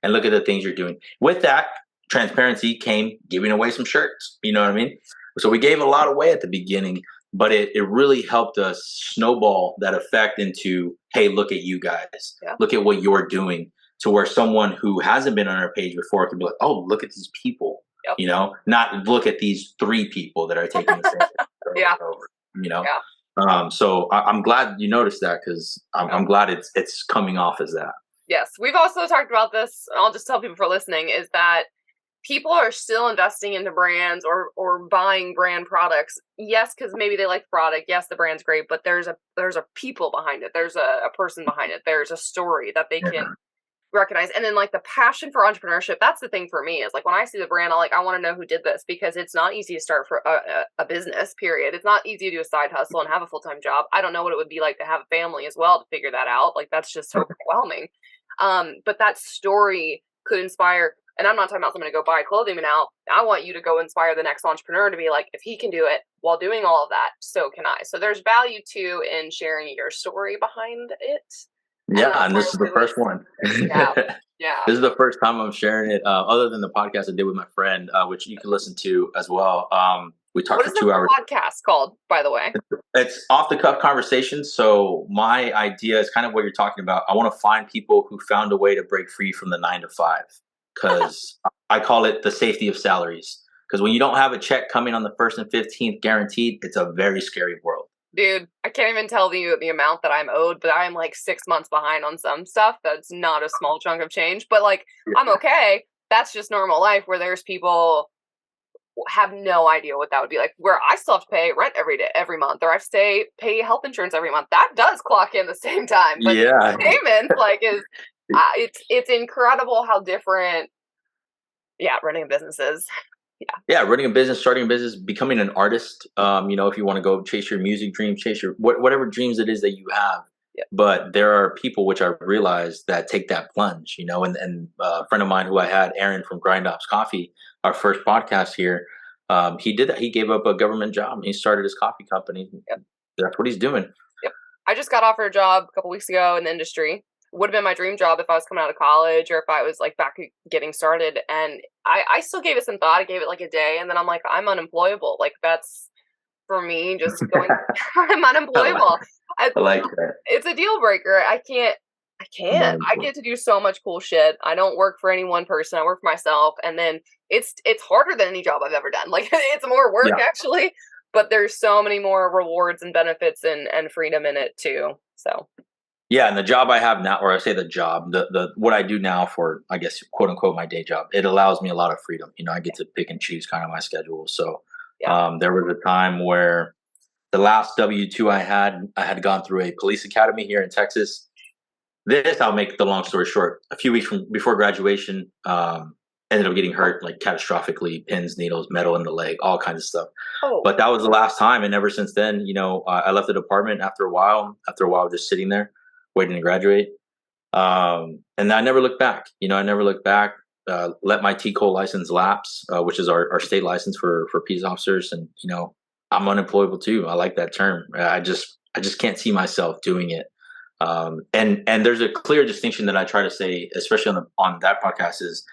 and look at the things you're doing. With that, transparency came giving away some shirts, you know what I mean? So we gave a lot away at the beginning, but it really helped us snowball that effect into, hey, look at you guys. Yeah. Look at what you're doing, to where someone who hasn't been on our page before can be like, oh, look at these people, you know, not look at these 3 people that are taking the same over, you know? Yeah. So I'm glad you noticed that, because I'm glad it's coming off as that. Yes. We've also talked about this. I'll just tell people for listening is that people are still investing into brands or buying brand products. Yes, because maybe they like the product. Yes, the brand's great, but there's a people behind it. There's a person behind it. There's a story that they can recognize. And then like the passion for entrepreneurship, that's the thing for me is like when I see the brand, I want to know who did this, because it's not easy to start for a business, period. It's not easy to do a side hustle and have a full-time job. I don't know what it would be like to have a family as well to figure that out. Like that's just so overwhelming. But that story could inspire. And I'm not talking about someone to go buy clothing now. I want you to go inspire the next entrepreneur to be like, if he can do it while doing all of that, so can I. So there's value too in sharing your story behind it. Yeah, and this is the first one. Yeah. This is the first time I'm sharing it, other than the podcast I did with my friend, which you can listen to as well. We talked for 2 hours. What is the podcast called, by the way? It's Off the Cuff Conversations. So my idea is kind of what you're talking about. I want to find people who found a way to break free from the 9 to 5. Because I call it the safety of salaries. Because when you don't have a check coming on the 1st and 15th guaranteed, it's a very scary world. Dude, I can't even tell you the amount that I'm owed, but I'm like 6 months behind on some stuff. That's not a small chunk of change, but like I'm okay. That's just normal life, where there's people have no idea what that would be like, where I still have to pay rent every month, or I have to pay health insurance every month. That does clock in the same time, but payments like is. It's incredible how different, running a business is. Yeah, running a business, starting a business, becoming an artist. You know, if you want to go chase your music dreams, chase your whatever dreams it is that you have. Yeah. But there are people, which I realized, that take that plunge. You know, and a friend of mine who I had, Aaron from Grind Ops Coffee, our first podcast here, he did that. He gave up a government job and he started his coffee company. Yep. That's what he's doing. Yep. I just got offered a job a couple weeks ago in the industry. Would have been my dream job if I was coming out of college or if I was like back getting started. And I still gave it some thought. I gave it like a day, and then I'm like, I'm unemployable. Like that's for me just going, I'm unemployable. I like that. It's a deal breaker. I can't. I get to do so much cool shit. I don't work for any one person. I work for myself. And then it's harder than any job I've ever done. Like it's more work actually, but there's so many more rewards and benefits and freedom in it too. So. Yeah, and the job I have now, or I say the job, the what I do now for, I guess, quote unquote, my day job, it allows me a lot of freedom. You know, I get to pick and choose kind of my schedule. So there was a time where the last W-2 I had gone through a police academy here in Texas. This, I'll make the long story short. A few weeks before graduation, ended up getting hurt, like catastrophically, pins, needles, metal in the leg, all kinds of stuff. Oh. But that was the last time. And ever since then, you know, I left the department after a while, just sitting there, waiting to graduate. And I never looked back. You know, I never looked back. let my TCOL license lapse, which is our state license for peace officers. And, I'm unemployable too. I like that term. I just can't see myself doing it. And there's a clear distinction that I try to say, especially on that podcast, is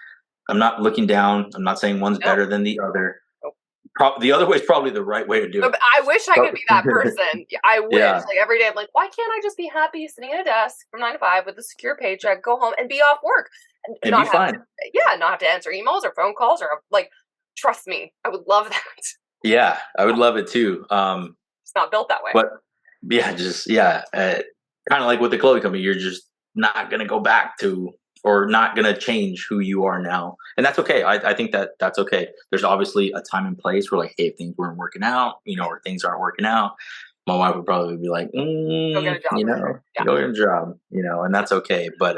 I'm not looking down. I'm not saying one's better than the other. The other way is probably the right way to do it. I wish I could be that person. I wish. Yeah. Like every day, I'm like, why can't I just be happy sitting at a desk from 9 to 5 with a secure paycheck, go home and be off work, And not be fine. not have to answer emails or phone calls or like. Trust me, I would love that. Yeah, I would love it too. It's not built that way. But kind of like with the clothing company, you're just not gonna go back to, or not gonna change who you are now, and that's okay. I think that's okay. There's obviously a time and place where, like, hey, if things weren't working out, or things aren't working out, my wife would probably be like, Go get a job. go get a job, and that's okay. But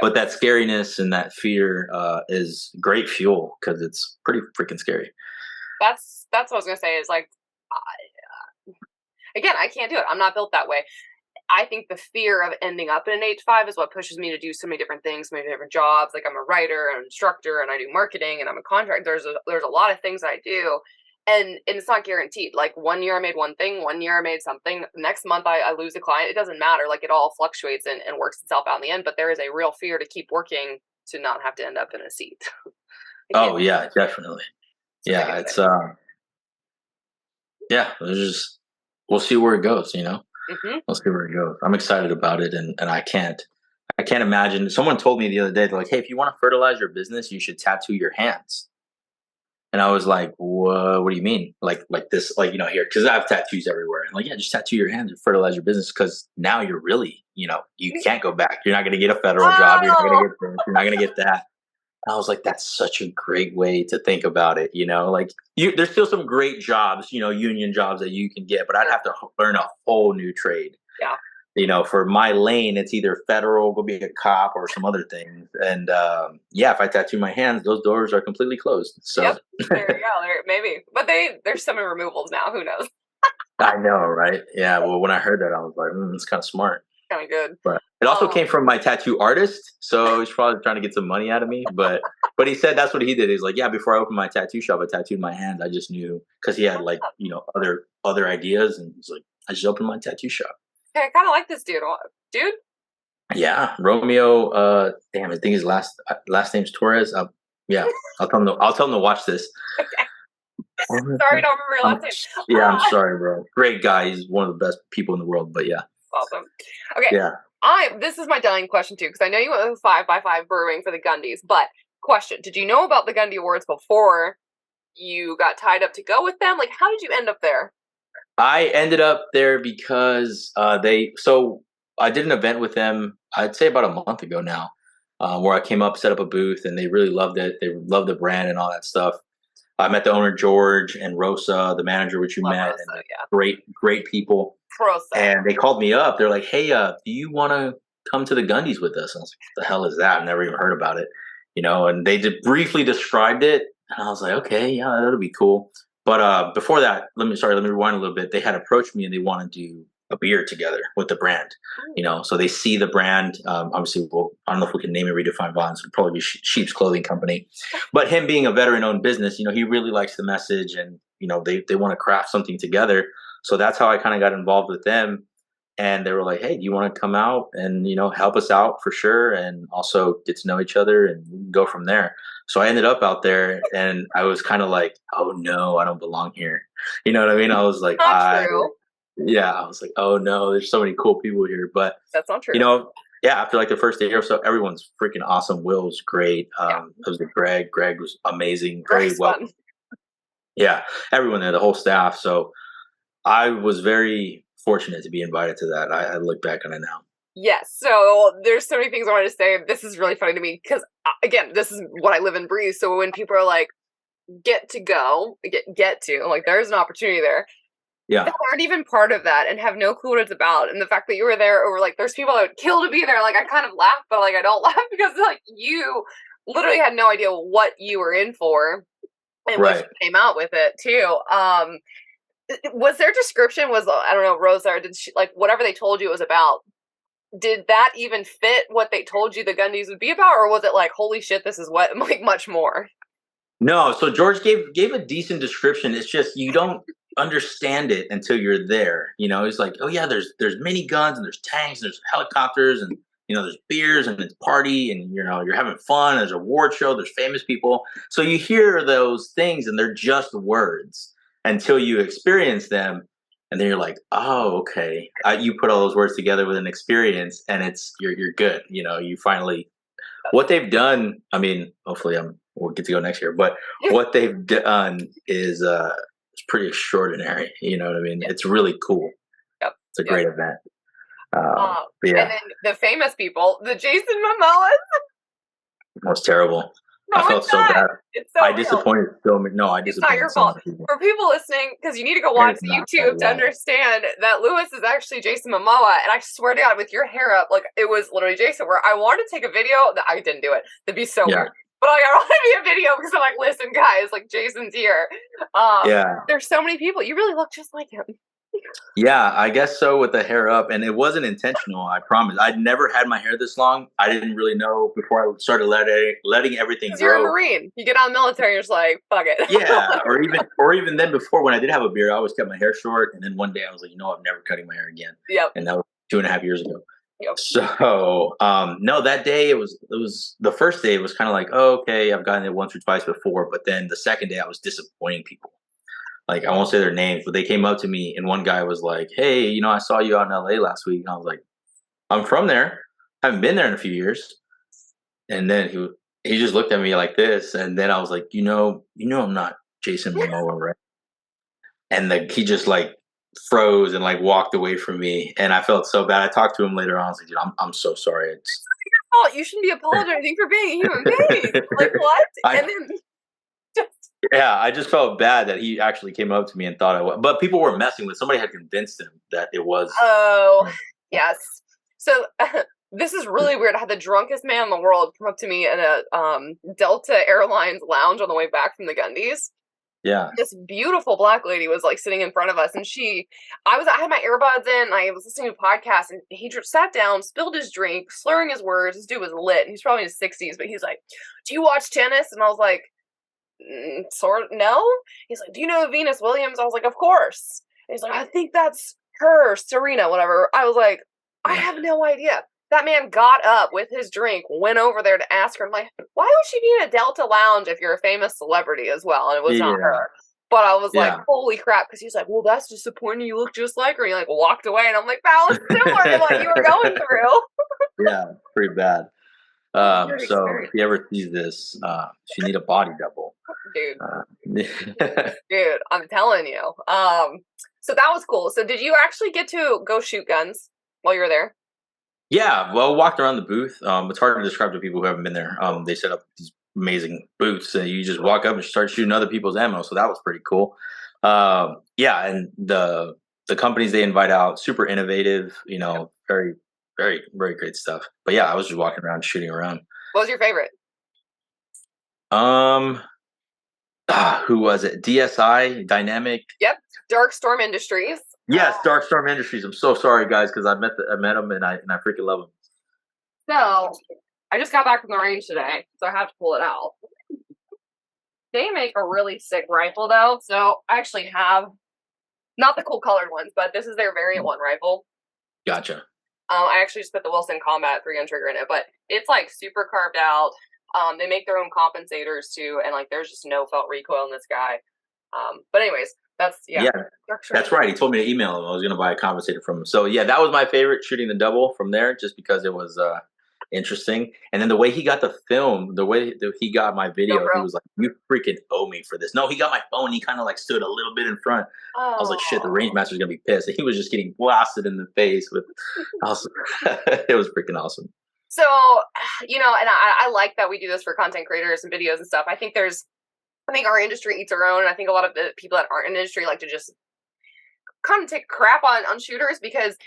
that scariness and that fear is great fuel, because it's pretty freaking scary. That's what I was gonna say. Is like, again, I can't do it. I'm not built that way. I think the fear of ending up in an 8 to 5 is what pushes me to do so many different things, so many different jobs. Like, I'm a writer, an instructor, and I do marketing, and I'm a contractor. There's a lot of things I do, and it's not guaranteed. Like, one year I made one thing, one year I made something. Next month I lose a client. It doesn't matter. Like, it all fluctuates and works itself out in the end. But there is a real fear to keep working, to not have to end up in a seat. Oh yeah, definitely. Yeah, it's we'll see where it goes. Mm-hmm. We'll see where it goes. I'm excited about it, and I can't imagine. Someone told me the other day, they're like, hey, if you want to fertilize your business, you should tattoo your hands. And I was like, what do you mean? Like this, here, because I have tattoos everywhere. And like, yeah, just tattoo your hands and fertilize your business, because now you're really, you can't go back. You're not going to get a federal job. You're not going to get this. You're not going to get that. And I was like, that's such a great way to think about it. Like, there's still some great jobs, union jobs that you can get, but I'd have to learn a whole new trade. Yeah. For my lane, it's either federal, go be a cop, or some other things. And if I tattoo my hands, those doors are completely closed. So yep. There you go. Maybe, but there's some removals now. Who knows? I know, right? Yeah. Well, when I heard that, I was like, it's kind of smart. Kind of good. But it also came from my tattoo artist, so he's probably trying to get some money out of me. But he said that's what he did. He's like, yeah, before I opened my tattoo shop, I tattooed my hands. I just knew, because he had other ideas, and he's like, I just opened my tattoo shop. Hey, I kind of like this dude. Yeah, Romeo. Damn, I think his last name's Torres. I'll tell him to watch this. Okay. Sorry, I don't remember your last name. Yeah, I'm sorry, bro. Great guy. He's one of the best people in the world. But yeah. Awesome. Okay. Yeah. This is my dying question too, because I know you went with 5x5 brewing for the Gundies, but question: did you know about the Gundy Awards before you got tied up to go with them? Like, how did you end up there? I ended up there because I did an event with them, I'd say about a month ago now, where I came up, set up a booth, and they really loved it. They loved the brand and all that stuff. I met the owner, George, and Rosa, the manager, which you met, Rosa, and great people. Rosa. And they called me up. They're like, hey, do you want to come to the Gundies with us? And I was like, what the hell is that? I've never even heard about it. And they briefly described it. And I was like, okay, yeah, that'll be cool. But before that, let me rewind a little bit. They had approached me, and they want to do a beer together with the brand. So they see the brand. Obviously, I don't know if we can name it Redefine Violence. It'd probably be Sheep's Clothing Company. But him being a veteran-owned business, he really likes the message, and they want to craft something together. So that's how I kind of got involved with them. And they were like, hey, do you want to come out and, help us out for sure, and also get to know each other, and we can go from there. So I ended up out there, and I was kind of like, oh no, I don't belong here. You know what I mean? I was like, I was like, oh no, there's so many cool people here. But that's not true. After like the first day or so, everyone's freaking awesome. Will was great. It was Greg. Greg was amazing. Very welcome. Yeah, everyone there, the whole staff. So I was very fortunate to be invited to that. I look back on it now. Yes. So there's so many things I wanted to say. This is really funny to me because, again, this is what I live and breathe. So when people are like, get to, like, there's an opportunity there. Yeah. They aren't even part of that and have no clue what it's about. And the fact that you were there, or like, there's people that would kill to be there. Like, I kind of laugh, but like, I don't laugh because like you literally had no idea what you were in for, and what you came out with it too. Was their description I don't know, Rosa, or did she, like, whatever they told you it was about, did that even fit what they told you the Gundies would be about, or was it like, holy shit, this is what, like, much more? No, so George gave a decent description. It's just you don't understand it until you're there. You know, it's like, oh yeah, there's mini guns and there's tanks and there's helicopters and there's beers and it's party and you're having fun. There's a award show. There's famous people. So you hear those things and they're just words until you experience them, and then you're like, oh okay. You put all those words together with an experience, and you're good. You finally what they've done. I mean, hopefully we'll get to go next year, but what they've done is pretty extraordinary. You know what I mean? Yep. It's really cool. Yep. It's a great event. Yeah. And then the famous people, the Jason Momoas. That was terrible. No, I felt so bad. It's so I disappointed so many. No, I disappointed. It's not your fault. For people listening, because you need to go watch YouTube to understand that Lewis is actually Jason Momoa, and I swear to God, with your hair up, like, it was literally Jason, where I wanted to take a video, that I didn't do it. That'd be so weird. But like, I want to be a video because I'm like, listen, guys, like, Jason's here. There's so many people. You really look just like him. Yeah, I guess so, with the hair up, and it wasn't intentional. I promise. I'd never had my hair this long. I didn't really know before I started letting everything grow. You're a Marine. You get out of the military, you're just like, fuck it. Yeah, or even then, before, when I did have a beard, I always kept my hair short, and then one day I was like, I'm never cutting my hair again. Yep. And that was 2.5 years ago. Yep. So, no, that day it was the first day. It was kind of like, oh, okay, I've gotten it once or twice before, but then the second day I was disappointing people. Like, I won't say their names, but they came up to me, and one guy was like, hey, I saw you out in LA last week. And I was like, I'm from there. I haven't been there in a few years. And then he just looked at me like this. And then I was like, I'm not Jason Momoa, right? And he just like froze and like walked away from me. And I felt so bad. I talked to him later on. I was like, dude, I'm so sorry. It's your fault. You shouldn't be apologizing for being a human being. Like, what? And then... Yeah, I just felt bad that he actually came up to me and thought I was. But people were messing with. Somebody had convinced him that it was. Oh, yes. So this is really weird. I had the drunkest man in the world come up to me in a Delta Airlines lounge on the way back from the Gundies. Yeah. This beautiful black lady was like sitting in front of us, and I had my earbuds in, and I was listening to a podcast, and he sat down, spilled his drink, slurring his words. This dude was lit. He's probably in his 60s, but he's like, do you watch tennis? And I was like, sort of, no. He's like, do you know Venus Williams? I was like, of course. And he's like, I think that's her, Serena, whatever. I was like, I have no idea. That man got up with his drink, went over there to ask her. I'm like, why would she be in a Delta lounge if you're a famous celebrity as well? And it was not her. But I was like, holy crap, because he's like, well, that's disappointing. You look just like her. And he like walked away, and I'm like, that was similar to what you were going through. Yeah, pretty bad. So if you ever see this, you need a body double. Dude. Dude, I'm telling you. So that was cool. So did you actually get to go shoot guns while you were there? Yeah, well, walked around the booth. It's hard to describe to people who haven't been there. They set up these amazing booths, and you just walk up and start shooting other people's ammo. So that was pretty cool. Yeah, and the companies they invite out, super innovative. Very, very, very great stuff. But yeah, I was just walking around, shooting around. What was your favorite? Who was it? DSI, Dynamic. Yep, Dark Storm Industries. Yes, Dark Storm Industries. I'm so sorry, guys, because I met them and I freaking love them. So I just got back from the range today, so I have to pull it out. They make a really sick rifle, though. So I actually have not the cool colored ones, but this is their variant one rifle. Gotcha. I actually just put the Wilson Combat 3-gun trigger in it, but it's like super carved out. They make their own compensators too, and like there's just no felt recoil in this guy. But anyways, that's that's right. He told me to email him. I was going to buy a compensator from him. So yeah, that was my favorite, shooting the double from there, just because it was interesting. And then the way he got the film, the way that he got my video, he was like, "You freaking owe me for this." No, he got my phone. He kind of like stood a little bit in front. I was like, "Shit, the range master's gonna be pissed." And he was just getting blasted in the face with. Awesome. It was freaking awesome. So, and I like that we do this for content creators and videos and stuff. I think our industry eats our own, and I think a lot of the people that aren't in the industry like to just kind of take crap on shooters, because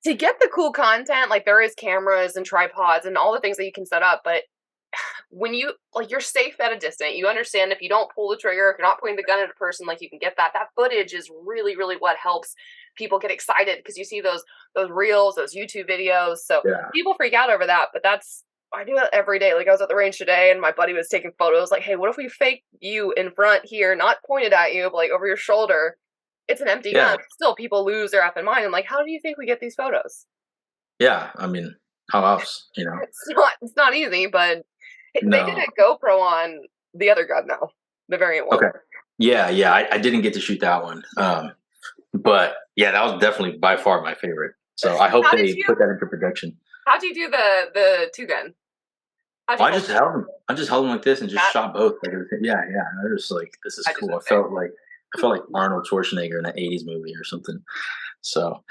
to get the cool content, like, there is cameras and tripods and all the things that you can set up, but when you, like, you're safe at a distance. You understand if you don't pull the trigger, if you're not pointing the gun at a person, like, you can get that. That footage is really, really what helps people get excited, because you see those reels, those YouTube videos. So Yeah. people freak out over that, but I do it every day. Like, I was at the range today and my buddy was taking photos, like, hey, what if we fake you in front here, not pointed at you, but like over your shoulder? It's an empty Yeah. gun. Still, people lose their effing mind. I'm like, how do you think we get these photos? Yeah. I mean, how else, It's not easy, but they did No. a GoPro on the other gun though, the variant one. Okay. Yeah. Yeah. I didn't get to shoot that one. But yeah, that was definitely by far my favorite. So I hope they put that into production. How'd you do the two gun? I just held them like this and just shot both. Like, yeah. I was like, this is cool. I felt like Arnold Schwarzenegger in an '80s movie or something. So,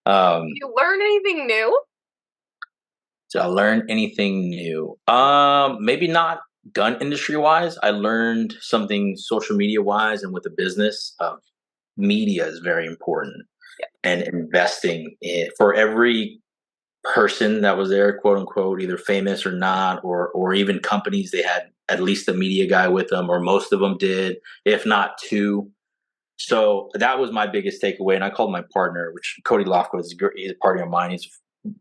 did you learn anything new? did I learn anything new? Maybe not gun industry wise. I learned something social media wise, and with the business of media is very important. Yep. And investing for every person that was there, quote unquote, either famous or not, or even companies, they had at least a media guy with them, or most of them did, if not two. So that was my biggest takeaway. And I called my partner, which Cody Lofko is he's a partner of mine.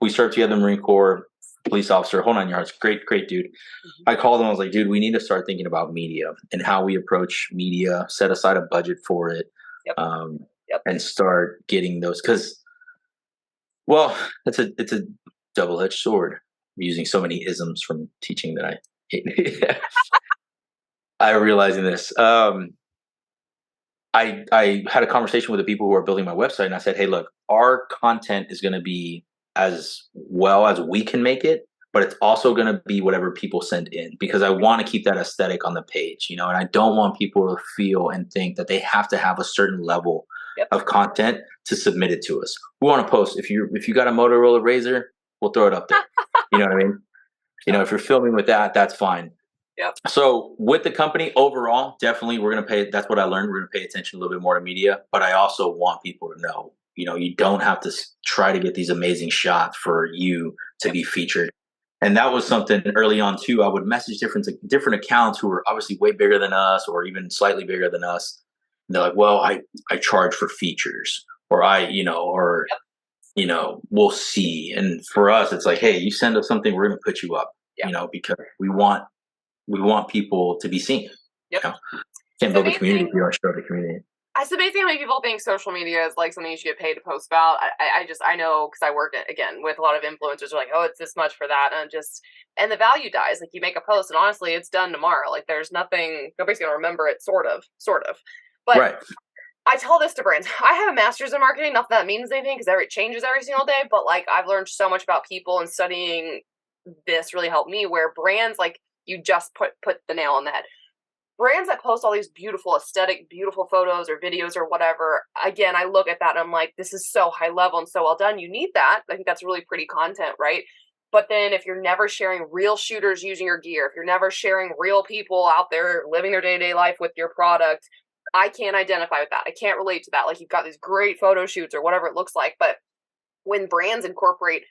We served together in the Marine Corps, police officer, whole 9 yards. Great dude. Mm-hmm. I called him. I was like, dude, we need to start thinking about media and how we approach media, set aside a budget for it. Yep. And start getting those, because, well, it's a double-edged sword. I'm using so many isms from teaching that I hate. I'm realizing this. I had a conversation with the people who are building my website, and I said, hey, look, our content is going to be as well as we can make it, but it's also going to be whatever people send in, because I want to keep that aesthetic on the page, and I don't want people to feel and think that they have to have a certain level of content to submit it to us. We want to post. If you got a Motorola Razor, we'll throw it up there. You know what I mean? If you're filming with that, that's fine. Yep. So with the company overall, definitely we're going to pay. That's what I learned. We're going to pay attention a little bit more to media, but I also want people to know, you don't have to try to get these amazing shots for you to be featured. And that was something early on too. I would message different accounts who were obviously way bigger than us, or even slightly bigger than us. And they're like, well, I charge for features, or we'll see. And for us, it's like, hey, you send us something, we're going to put you up, because we want people to be seen. Yep. Can't build a community if you don't show the community. It's amazing how many people think social media is like something you should get paid to post about. I know, because I work again with a lot of influencers. They're like, oh, it's this much for that, and the value dies. Like, you make a post, and honestly, it's done tomorrow. Like, there's nothing. Nobody's gonna remember it. Sort of. But right. I tell this to brands. I have a master's in marketing. Not that means anything, because it changes every single day. But like, I've learned so much about people, and studying this really helped me. Where brands, like, you just put the nail on the head. Brands that post all these beautiful aesthetic, beautiful photos or videos or whatever, again, I look at that and I'm like, this is so high level and so well done. You need that. I think that's really pretty content, right? But then if you're never sharing real shooters using your gear, if you're never sharing real people out there living their day-to-day life with your product, I can't identify with that. I can't relate to that. Like, you've got these great photo shoots or whatever it looks like. But when brands incorporate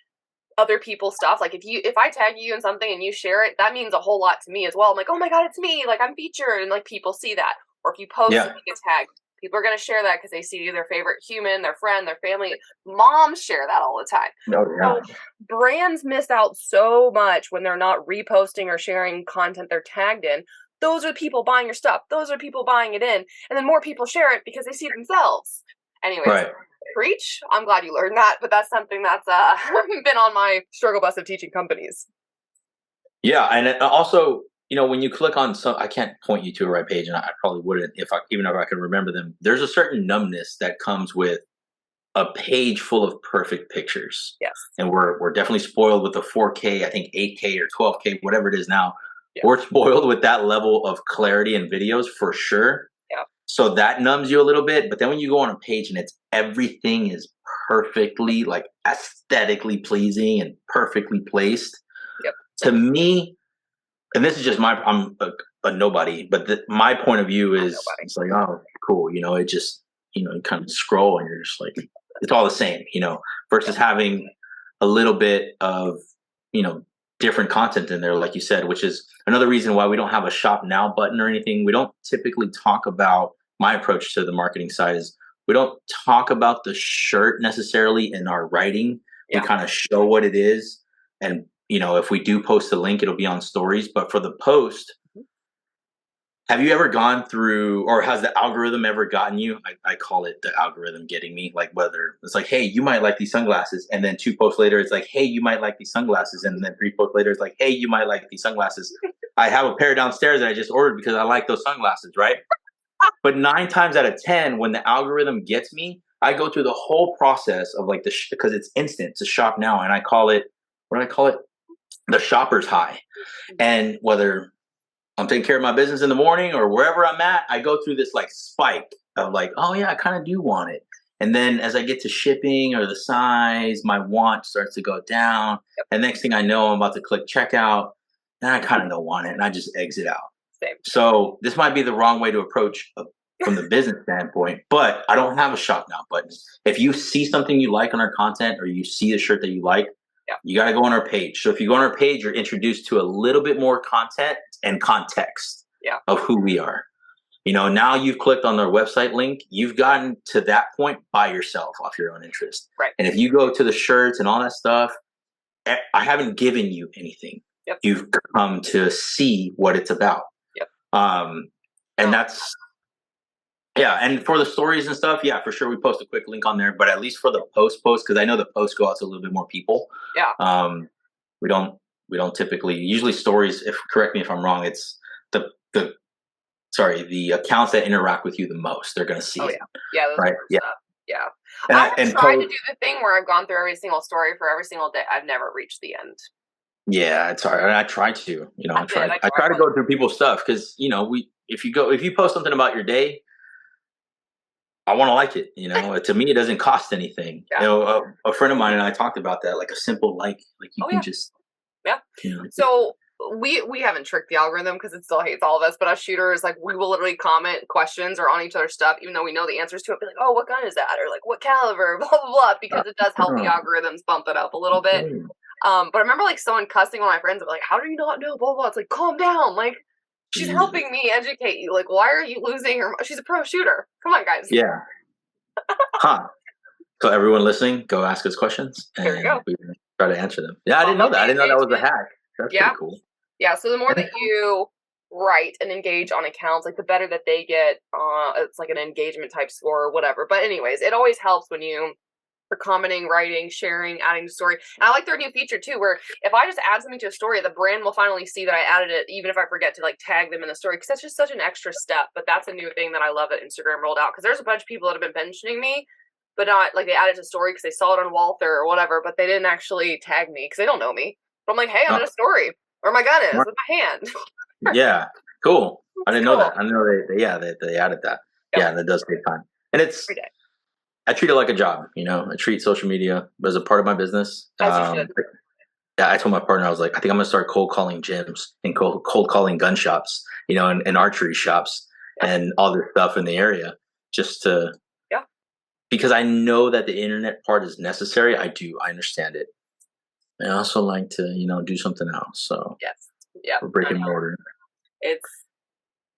other people's stuff, like if I tag you in something and you share it, that means a whole lot to me as well. I'm like, oh my God, it's me. Like, I'm featured, and like, people see that. Or if you post and you get tagged, people are going to share that because they see their favorite human, their friend, their family. Moms share that all the time. Oh, yeah. So brands miss out so much when they're not reposting or sharing content they're tagged in. Those are the people buying your stuff. Those are people buying it in. And then more people share it because they see themselves. Anyways. Right. Preach. I'm glad you learned that, but that's something that's been on my struggle bus of teaching companies. Yeah, and also, when you click on some, I can't point you to a right page, and I probably wouldn't even if I could remember them. There's a certain numbness that comes with a page full of perfect pictures. Yes, and we're definitely spoiled with the 4K, I think 8K or 12K, whatever it is now. Yeah. We're spoiled with that level of clarity in videos for sure. Yeah. So that numbs you a little bit, but then when you go on a page and everything is perfectly, like, aesthetically pleasing and perfectly placed. Yep. To me, and this is just I'm a nobody, but my point of view is, it's like, oh, cool. It just, you kind of scroll and you're just like, it's all the same, versus having a little bit of, different content in there, like you said, which is another reason why we don't have a shop now button or anything. We don't typically talk about, my approach to the marketing side is we don't talk about the shirt necessarily in our writing. We kind of show what it is. And, if we do post a link, it'll be on stories. But for the post, have you ever gone through, or has the algorithm ever gotten you? I call it the algorithm getting me. Like, whether it's like, hey, you might like these sunglasses. And then 2 posts later, it's like, hey, you might like these sunglasses. And then 3 posts later, it's like, hey, you might like these sunglasses. I have a pair downstairs that I just ordered because I like those sunglasses, right? But 9 times out of 10, when the algorithm gets me, I go through the whole process of like because it's instant to shop now. And I call it, what do I call it? The shopper's high. And whether I'm taking care of my business in the morning or wherever I'm at, I go through this like spike of like, oh yeah, I kind of do want it. And then as I get to shipping or the size, my want starts to go down. And next thing I know, I'm about to click checkout. And I kind of don't want it. And I just exit out. Same. So this might be the wrong way to approach from the business standpoint, but I don't have a shop now button. If you see something you like on our content, or you see a shirt that you like, you got to go on our page. So if you go on our page, you're introduced to a little bit more content and context of who we are. Now you've clicked on their website link. You've gotten to that point by yourself off your own interest. Right. And if you go to the shirts and all that stuff, I haven't given you anything. You've come to see what it's about. And that's, and for the stories and stuff, for sure, we post a quick link on there, but at least for the post, because I know the posts go out to a little bit more people. We don't typically, usually stories, correct me if I'm wrong, it's the accounts that interact with you the most, they're going to see it. Right. I've tried to do the thing where I've gone through every single story for every single day. I've never reached the end. Yeah, it's hard. I try to, I try to go through people's stuff because, if you post something about your day, I want to like it. To me, it doesn't cost anything. A friend of mine and I talked about that, like a simple like you can just. So we haven't tricked the algorithm because it still hates all of us, but us shooters, like, we will literally comment questions or on each other's stuff, even though we know the answers to it. Be like, oh, what gun is that? Or like, what caliber? Blah, blah, blah, because it does help the algorithms bump it up a little bit. But I remember like someone cussing one of my friends, like, how do you not know? Blah, blah, blah. It's like, calm down. Like, she's helping me educate you. Like, why are you losing her? She's a pro shooter. Come on, guys. Yeah. So everyone listening, go ask us questions. And there you go. We can try to answer them. Yeah, I didn't know that. I didn't know that was a hack. That's pretty cool. Yeah, so the more that you write and engage on accounts, like, the better that they get. It's like an engagement type score or whatever. But anyways, it always helps when you are commenting, writing, sharing, adding to story. And I like their new feature too, where if I just add something to a story, the brand will finally see that I added it, even if I forget to like tag them in the story, because that's just such an extra step. But that's a new thing that I love that Instagram rolled out, because there's a bunch of people that have been mentioning me, but not like they added to story because they saw it on Walther or whatever, but they didn't actually tag me because they don't know me. But I'm like, hey, I'm in a story, or my gun is with my hand. Yeah, cool. I didn't know that. I know they added that. Yeah, and it does take time, and it's. I treat it like a job, I treat social media as a part of my business. I told my partner, I was like, I think I'm going to start cold calling gyms and cold calling gun shops, and archery shops and all this stuff in the area, just to, because I know that the internet part is necessary. I understand it. I also like to, do something else. So for brick and mortar.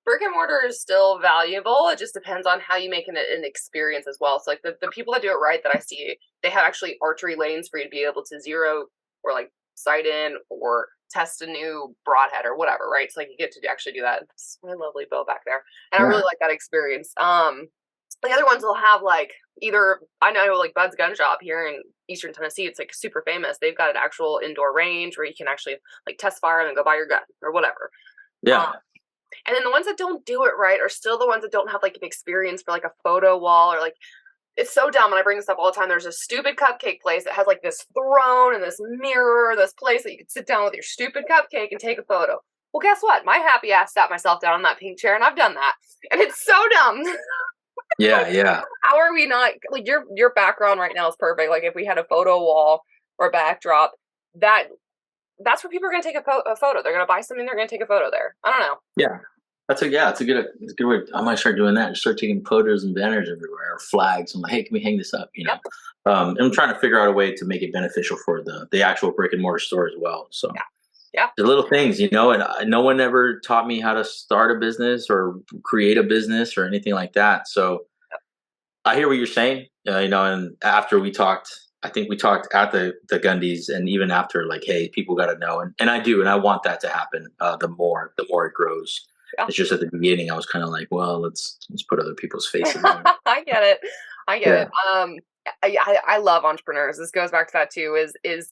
Brick and mortar is still valuable. It just depends on how you make an experience as well. So like the people that do it right that I see, they have actually archery lanes for you to be able to zero or like sight in or test a new broadhead or whatever, right? So like you get to actually do that. It's my lovely bow back there. And I really like that experience. The other ones will have like either, I know like Bud's Gun Shop here in Eastern Tennessee, it's like super famous. They've got an actual indoor range where you can actually like test fire and then go buy your gun or whatever. And then the ones that don't do it right are still the ones that don't have like an experience for like a photo wall, or like, it's so dumb. And I bring this up all the time. There's a stupid cupcake place that has like this throne and this mirror, this place that you can sit down with your stupid cupcake and take a photo. Well, guess what? My happy ass sat myself down on that pink chair and I've done that. And it's so dumb. Yeah. How are we not, like, your background right now is perfect. Like if we had a photo wall or backdrop, that's where people are going to take a photo. They're going to buy something. They're going to take a photo there. I don't know. Yeah. It's a good way. I might start doing that. Just start taking photos and banners everywhere, or flags. I'm like, hey, can we hang this up? I'm trying to figure out a way to make it beneficial for the actual brick and mortar store as well. So Yeah. The little things, and no one ever taught me how to start a business or create a business or anything like that. So I hear what you're saying, and after we talked, I think we talked at the Gundies, and even after, like, hey, people got to know, and I do, and I want that to happen. The more it grows. Yeah. It's just at the beginning, I was kind of like, well, let's put other people's faces on. I get it. I get Yeah. it. I love entrepreneurs. This goes back to that too. Is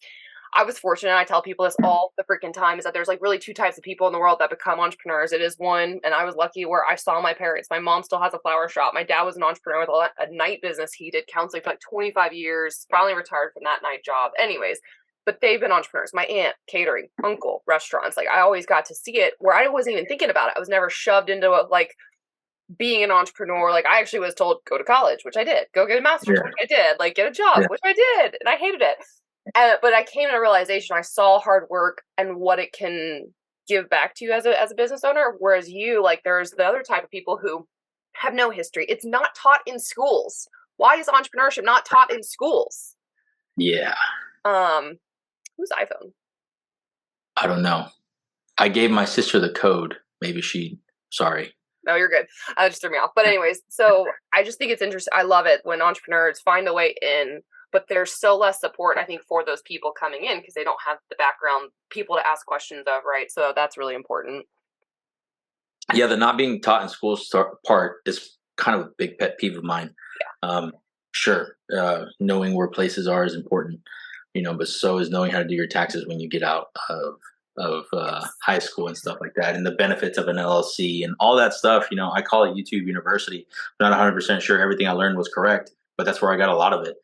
I was fortunate. I tell people this all the freaking time. Is that there's like really two types of people in the world that become entrepreneurs. It is one, and I was lucky where I saw my parents. My mom still has a flower shop. My dad was an entrepreneur with a night business. He did counseling for like 25 years. Finally retired from that night job. Anyways, but they've been entrepreneurs. My aunt, catering, uncle, restaurants. Like I always got to see it where I wasn't even thinking about it. I was never shoved into it like being an entrepreneur. Like I actually was told, go to college, which I did, go get a master's, which I did, like get a job, which I did, and I hated it. But I came to a realization. I saw hard work and what it can give back to you as a business owner. Whereas you, like, there's the other type of people who have no history. It's not taught in schools. Why is entrepreneurship not taught in schools? Yeah. Whose iPhone? I don't know. I gave my sister the code. Maybe sorry. No, you're good. That just threw me off. But anyways, so I just think it's interesting. I love it when entrepreneurs find a way in, but there's so less support, I think, for those people coming in because they don't have the background people to ask questions of, right? So that's really important. Yeah, the not being taught in schools part is kind of a big pet peeve of mine. Yeah. Sure, knowing where places are is important, but so is knowing how to do your taxes when you get out of high school and stuff like that, and the benefits of an LLC and all that stuff. I call it YouTube University. I'm not 100% sure everything I learned was correct, but that's where I got a lot of it.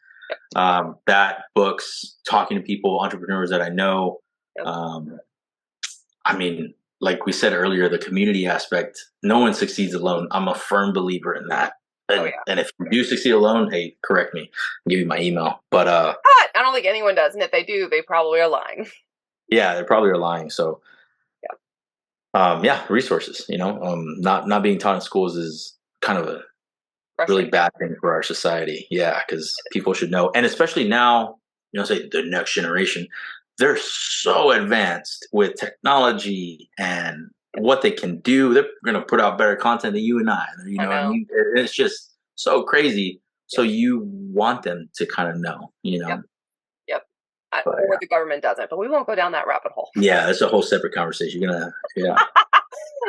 That, books, talking to people, entrepreneurs that I know. Yep. I mean, like we said earlier, the community aspect, no one succeeds alone. I'm a firm believer in that. And if you do succeed alone, hey, correct me. I'll give you my email. But I don't think anyone does. And if they do, they probably are lying. Yeah, they probably are lying. So resources, not being taught in schools is kind of a really bad thing for our society. Yeah, because people should know. And especially now, say the next generation, they're so advanced with technology and what they can do. They're going to put out better content than you and I. What I mean? It's just so crazy. So you want them to kind of know, Yep. Or the government doesn't, but we won't go down that rabbit hole. Yeah, that's a whole separate conversation. You're gonna,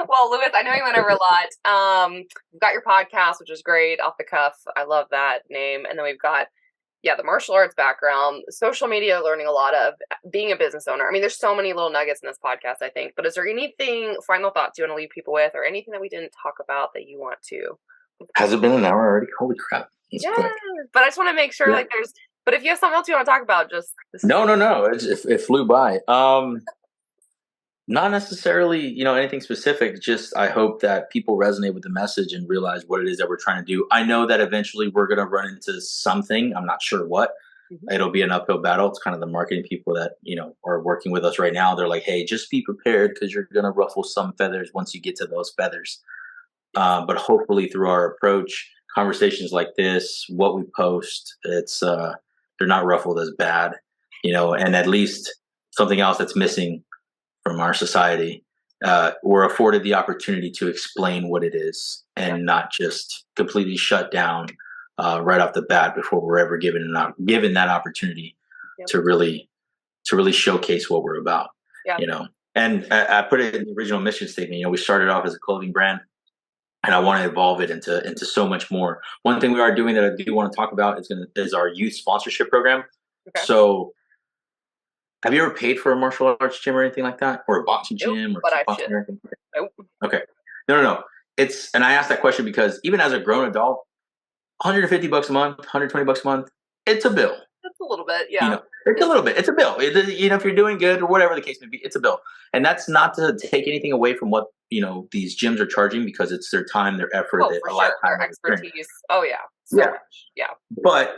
Well, Lewis, I know you went over a lot. We've got your podcast, which is great, off the cuff. I love that name. And then we've got, the martial arts background, social media, learning a lot of, being a business owner. I mean, there's so many little nuggets in this podcast, I think. But is there anything, final thoughts you want to leave people with, or anything that we didn't talk about that you want to? Has it been an hour already? Holy crap. But I just want to make sure, but if you have something else you want to talk about, just... No. It flew by. Not necessarily, anything specific. Just I hope that people resonate with the message and realize what it is that we're trying to do. I know that eventually we're going to run into something. I'm not sure what. Mm-hmm. It'll be an uphill battle. It's kind of the marketing people that, are working with us right now. They're like, hey, just be prepared because you're going to ruffle some feathers once you get to those feathers. But hopefully through our approach, conversations like this, what we post, it's they're not ruffled as bad, and at least something else that's missing from our society, we're afforded the opportunity to explain what it is and not just completely shut down right off the bat before we're ever given that opportunity to really showcase what we're about. And I put it in the original mission statement. We started off as a clothing brand, and I want to evolve it into so much more. One thing we are doing that I do want to talk about is our youth sponsorship program. Okay. So, have you ever paid for a martial arts gym or anything like that, or a boxing gym, or kickboxing or anything? Nope. Okay. No. And I asked that question because even as a grown adult, $150 a month, $120 a month, it's a bill. That's a little bit, yeah. It's a little bit. It's a bill. If you're doing good or whatever the case may be, it's a bill. And that's not to take anything away from what these gyms are charging, because it's their time, their effort, a lifetime expertise. Oh yeah. So yeah. Much. Yeah. But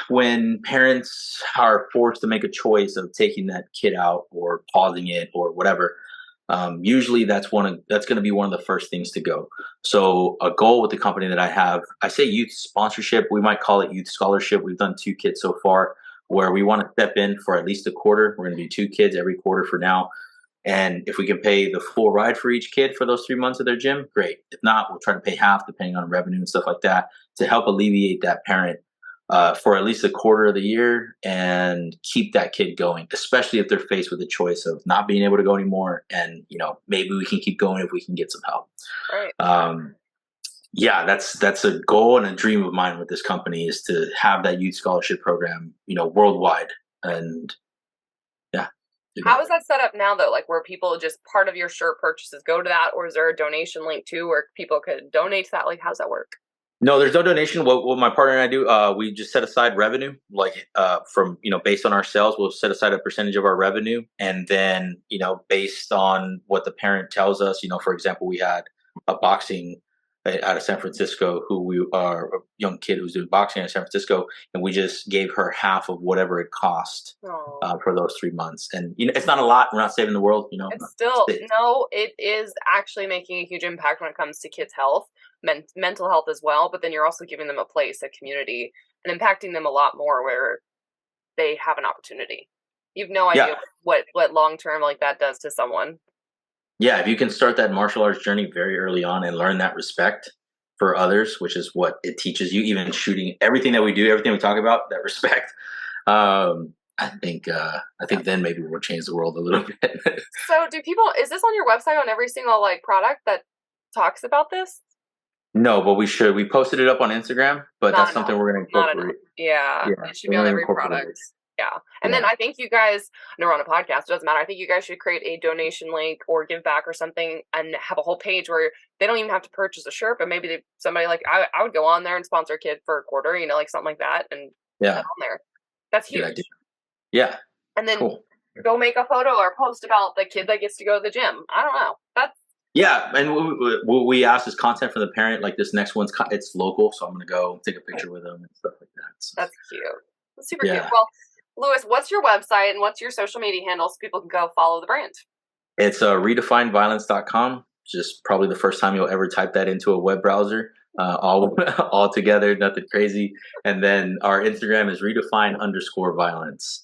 when parents are forced to make a choice of taking that kid out or pausing it or whatever, usually that's going to be one of the first things to go. So a goal with the company that I have, I say youth sponsorship, we might call it youth scholarship. We've done 2 kids so far, where we want to step in for at least a quarter. We're going to do 2 kids every quarter for now. And if we can pay the full ride for each kid for those 3 months of their gym, great. If not, we'll try to pay half depending on revenue and stuff like that to help alleviate that parent for at least a quarter of the year and keep that kid going, especially if they're faced with the choice of not being able to go anymore. And, maybe we can keep going if we can get some help. Right. Yeah, that's a goal and a dream of mine with this company is to have that youth scholarship program, worldwide. And yeah. How is that set up now, though? Like, where people just part of your shirt purchases go to that, or is there a donation link too, where people could donate to that? Like, how's that work? No, there's no donation. What my partner and I do, we just set aside revenue, like from based on our sales, we'll set aside a percentage of our revenue, and then based on what the parent tells us, for example, we had a boxing out of San Francisco who we are a young kid who's doing boxing in San Francisco, and we just gave her half of whatever it cost for those 3 months. And it's not a lot. We're not saving the world. It's still it is actually making a huge impact when it comes to kids' health. Mental health as well, but then you're also giving them a place, a community, and impacting them a lot more where they have an opportunity. You've no idea what long term like that does to someone. Yeah, if you can start that martial arts journey very early on and learn that respect for others, which is what it teaches you, even shooting, everything that we do, everything we talk about, that respect. I think then maybe we'll change the world a little bit. So is this on your website on every single product that talks about this? No, but we should. We posted it up on Instagram, but that's something we're going to incorporate. It should be on every product. Yeah. And then I think you guys, we're on a podcast, it doesn't matter. I think you guys should create a donation link or give back or something and have a whole page where they don't even have to purchase a shirt, but maybe somebody I would go on there and sponsor a kid for a quarter, something like that. And put it on there. That's huge. Yeah. And then go make a photo or post about the kid that gets to go to the gym. I don't know. Yeah, and what we asked is content from the parent. Like this next one's it's local, so I'm gonna go take a picture with them and stuff like that. So. That's cute. That's super cute. Well, Lewis, what's your website and what's your social media handle so people can go follow the brand? It's redefineviolence.com. Just probably the first time you'll ever type that into a web browser. All together, nothing crazy. And then our Instagram is redefine_violence.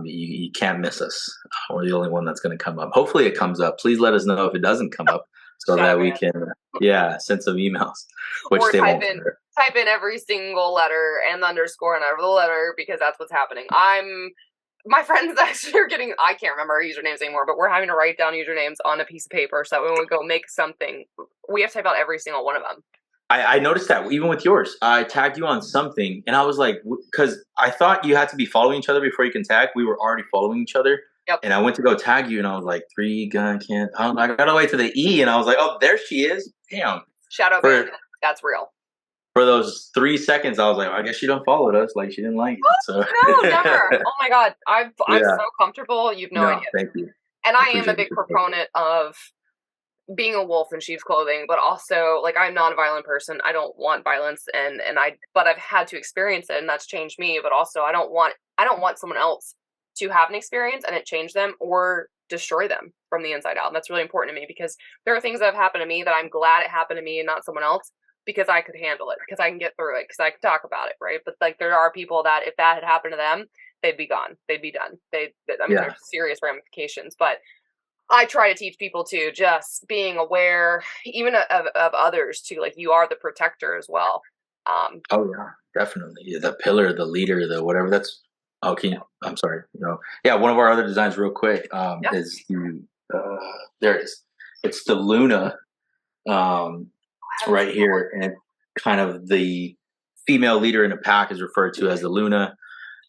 You can't miss us. We're the only one that's going to come up. Hopefully it comes up. Please let us know if it doesn't come up so that we can, send some emails. Which or they type in every single letter and the underscore and over the letter because that's what's happening. My friends actually are getting, I can't remember our usernames anymore, but we're having to write down usernames on a piece of paper so that when we go make something, we have to type out every single one of them. I noticed that even with yours, I tagged you on something and I was like, because I thought you had to be following each other before you can tag. We were already following each other. Yep. And I went to go tag you and I was like, 3 gun can't. I got to wait to the E and I was like, oh, there she is. Damn. Shadow ban. That's real. For those 3 seconds, I was like, I guess she done followed us. Like she didn't like it. So. No, never. Oh my God. I'm so comfortable. You've no idea. Thank you. And I am a big proponent of being a wolf in sheep's clothing, but also I'm not a violent person. I don't want violence but I've had to experience it and that's changed me. But also I don't want someone else to have an experience and it change them or destroy them from the inside out. And that's really important to me because there are things that have happened to me that I'm glad it happened to me and not someone else because I could handle it, because I can get through it, because I can talk about it. Right. But there are people that if that had happened to them, they'd be gone. They'd be done. There's serious ramifications, but I try to teach people to just being aware, even of others too. You are the protector as well. Oh yeah, definitely. Yeah, the pillar, the leader, the whatever. That's okay. I'm sorry. One of our other designs, real quick, is the there it is. It's the Luna, right here, and kind of the female leader in a pack is referred to as the Luna.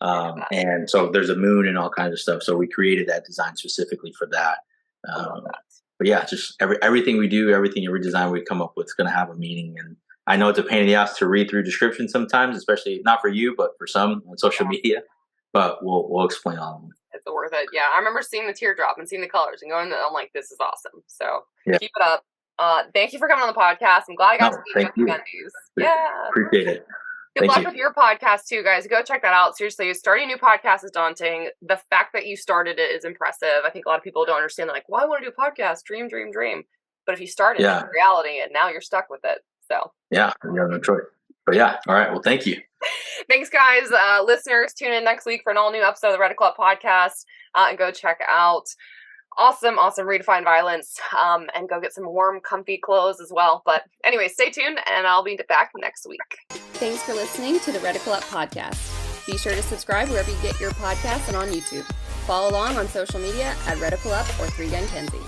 And so there's a moon and all kinds of stuff. So we created that design specifically for that. But yeah, just everything we do, every design we come up with is going to have a meaning. And I know it's a pain in the ass to read through descriptions sometimes, especially not for you, but for some on social media. But we'll explain all of them. It's worth it. Yeah, I remember seeing the teardrop and seeing the colors and going, I'm like, this is awesome. So keep it up. Thank you for coming on the podcast. I'm glad I got to meet you. Gundies. Yeah, appreciate it. Good luck with your podcast too, guys. Go check that out. Seriously, starting a new podcast is daunting. The fact that you started it is impressive. I think a lot of people don't understand. They're like, well, I want to do a podcast. Dream. But if you started it's reality and now you're stuck with it. So yeah, you have no choice. But yeah, all right. Well, thank you. Thanks, guys. Listeners, tune in next week for an all new episode of the Red Club podcast and go check out awesome Redefine Violence, and go get some warm, comfy clothes as well. But anyway, stay tuned, and I'll be back next week. Thanks for listening to the Reticle Up podcast. Be sure to subscribe wherever you get your podcasts and on YouTube. Follow along on social media at Reticle Up or 3 Gun Kenzie.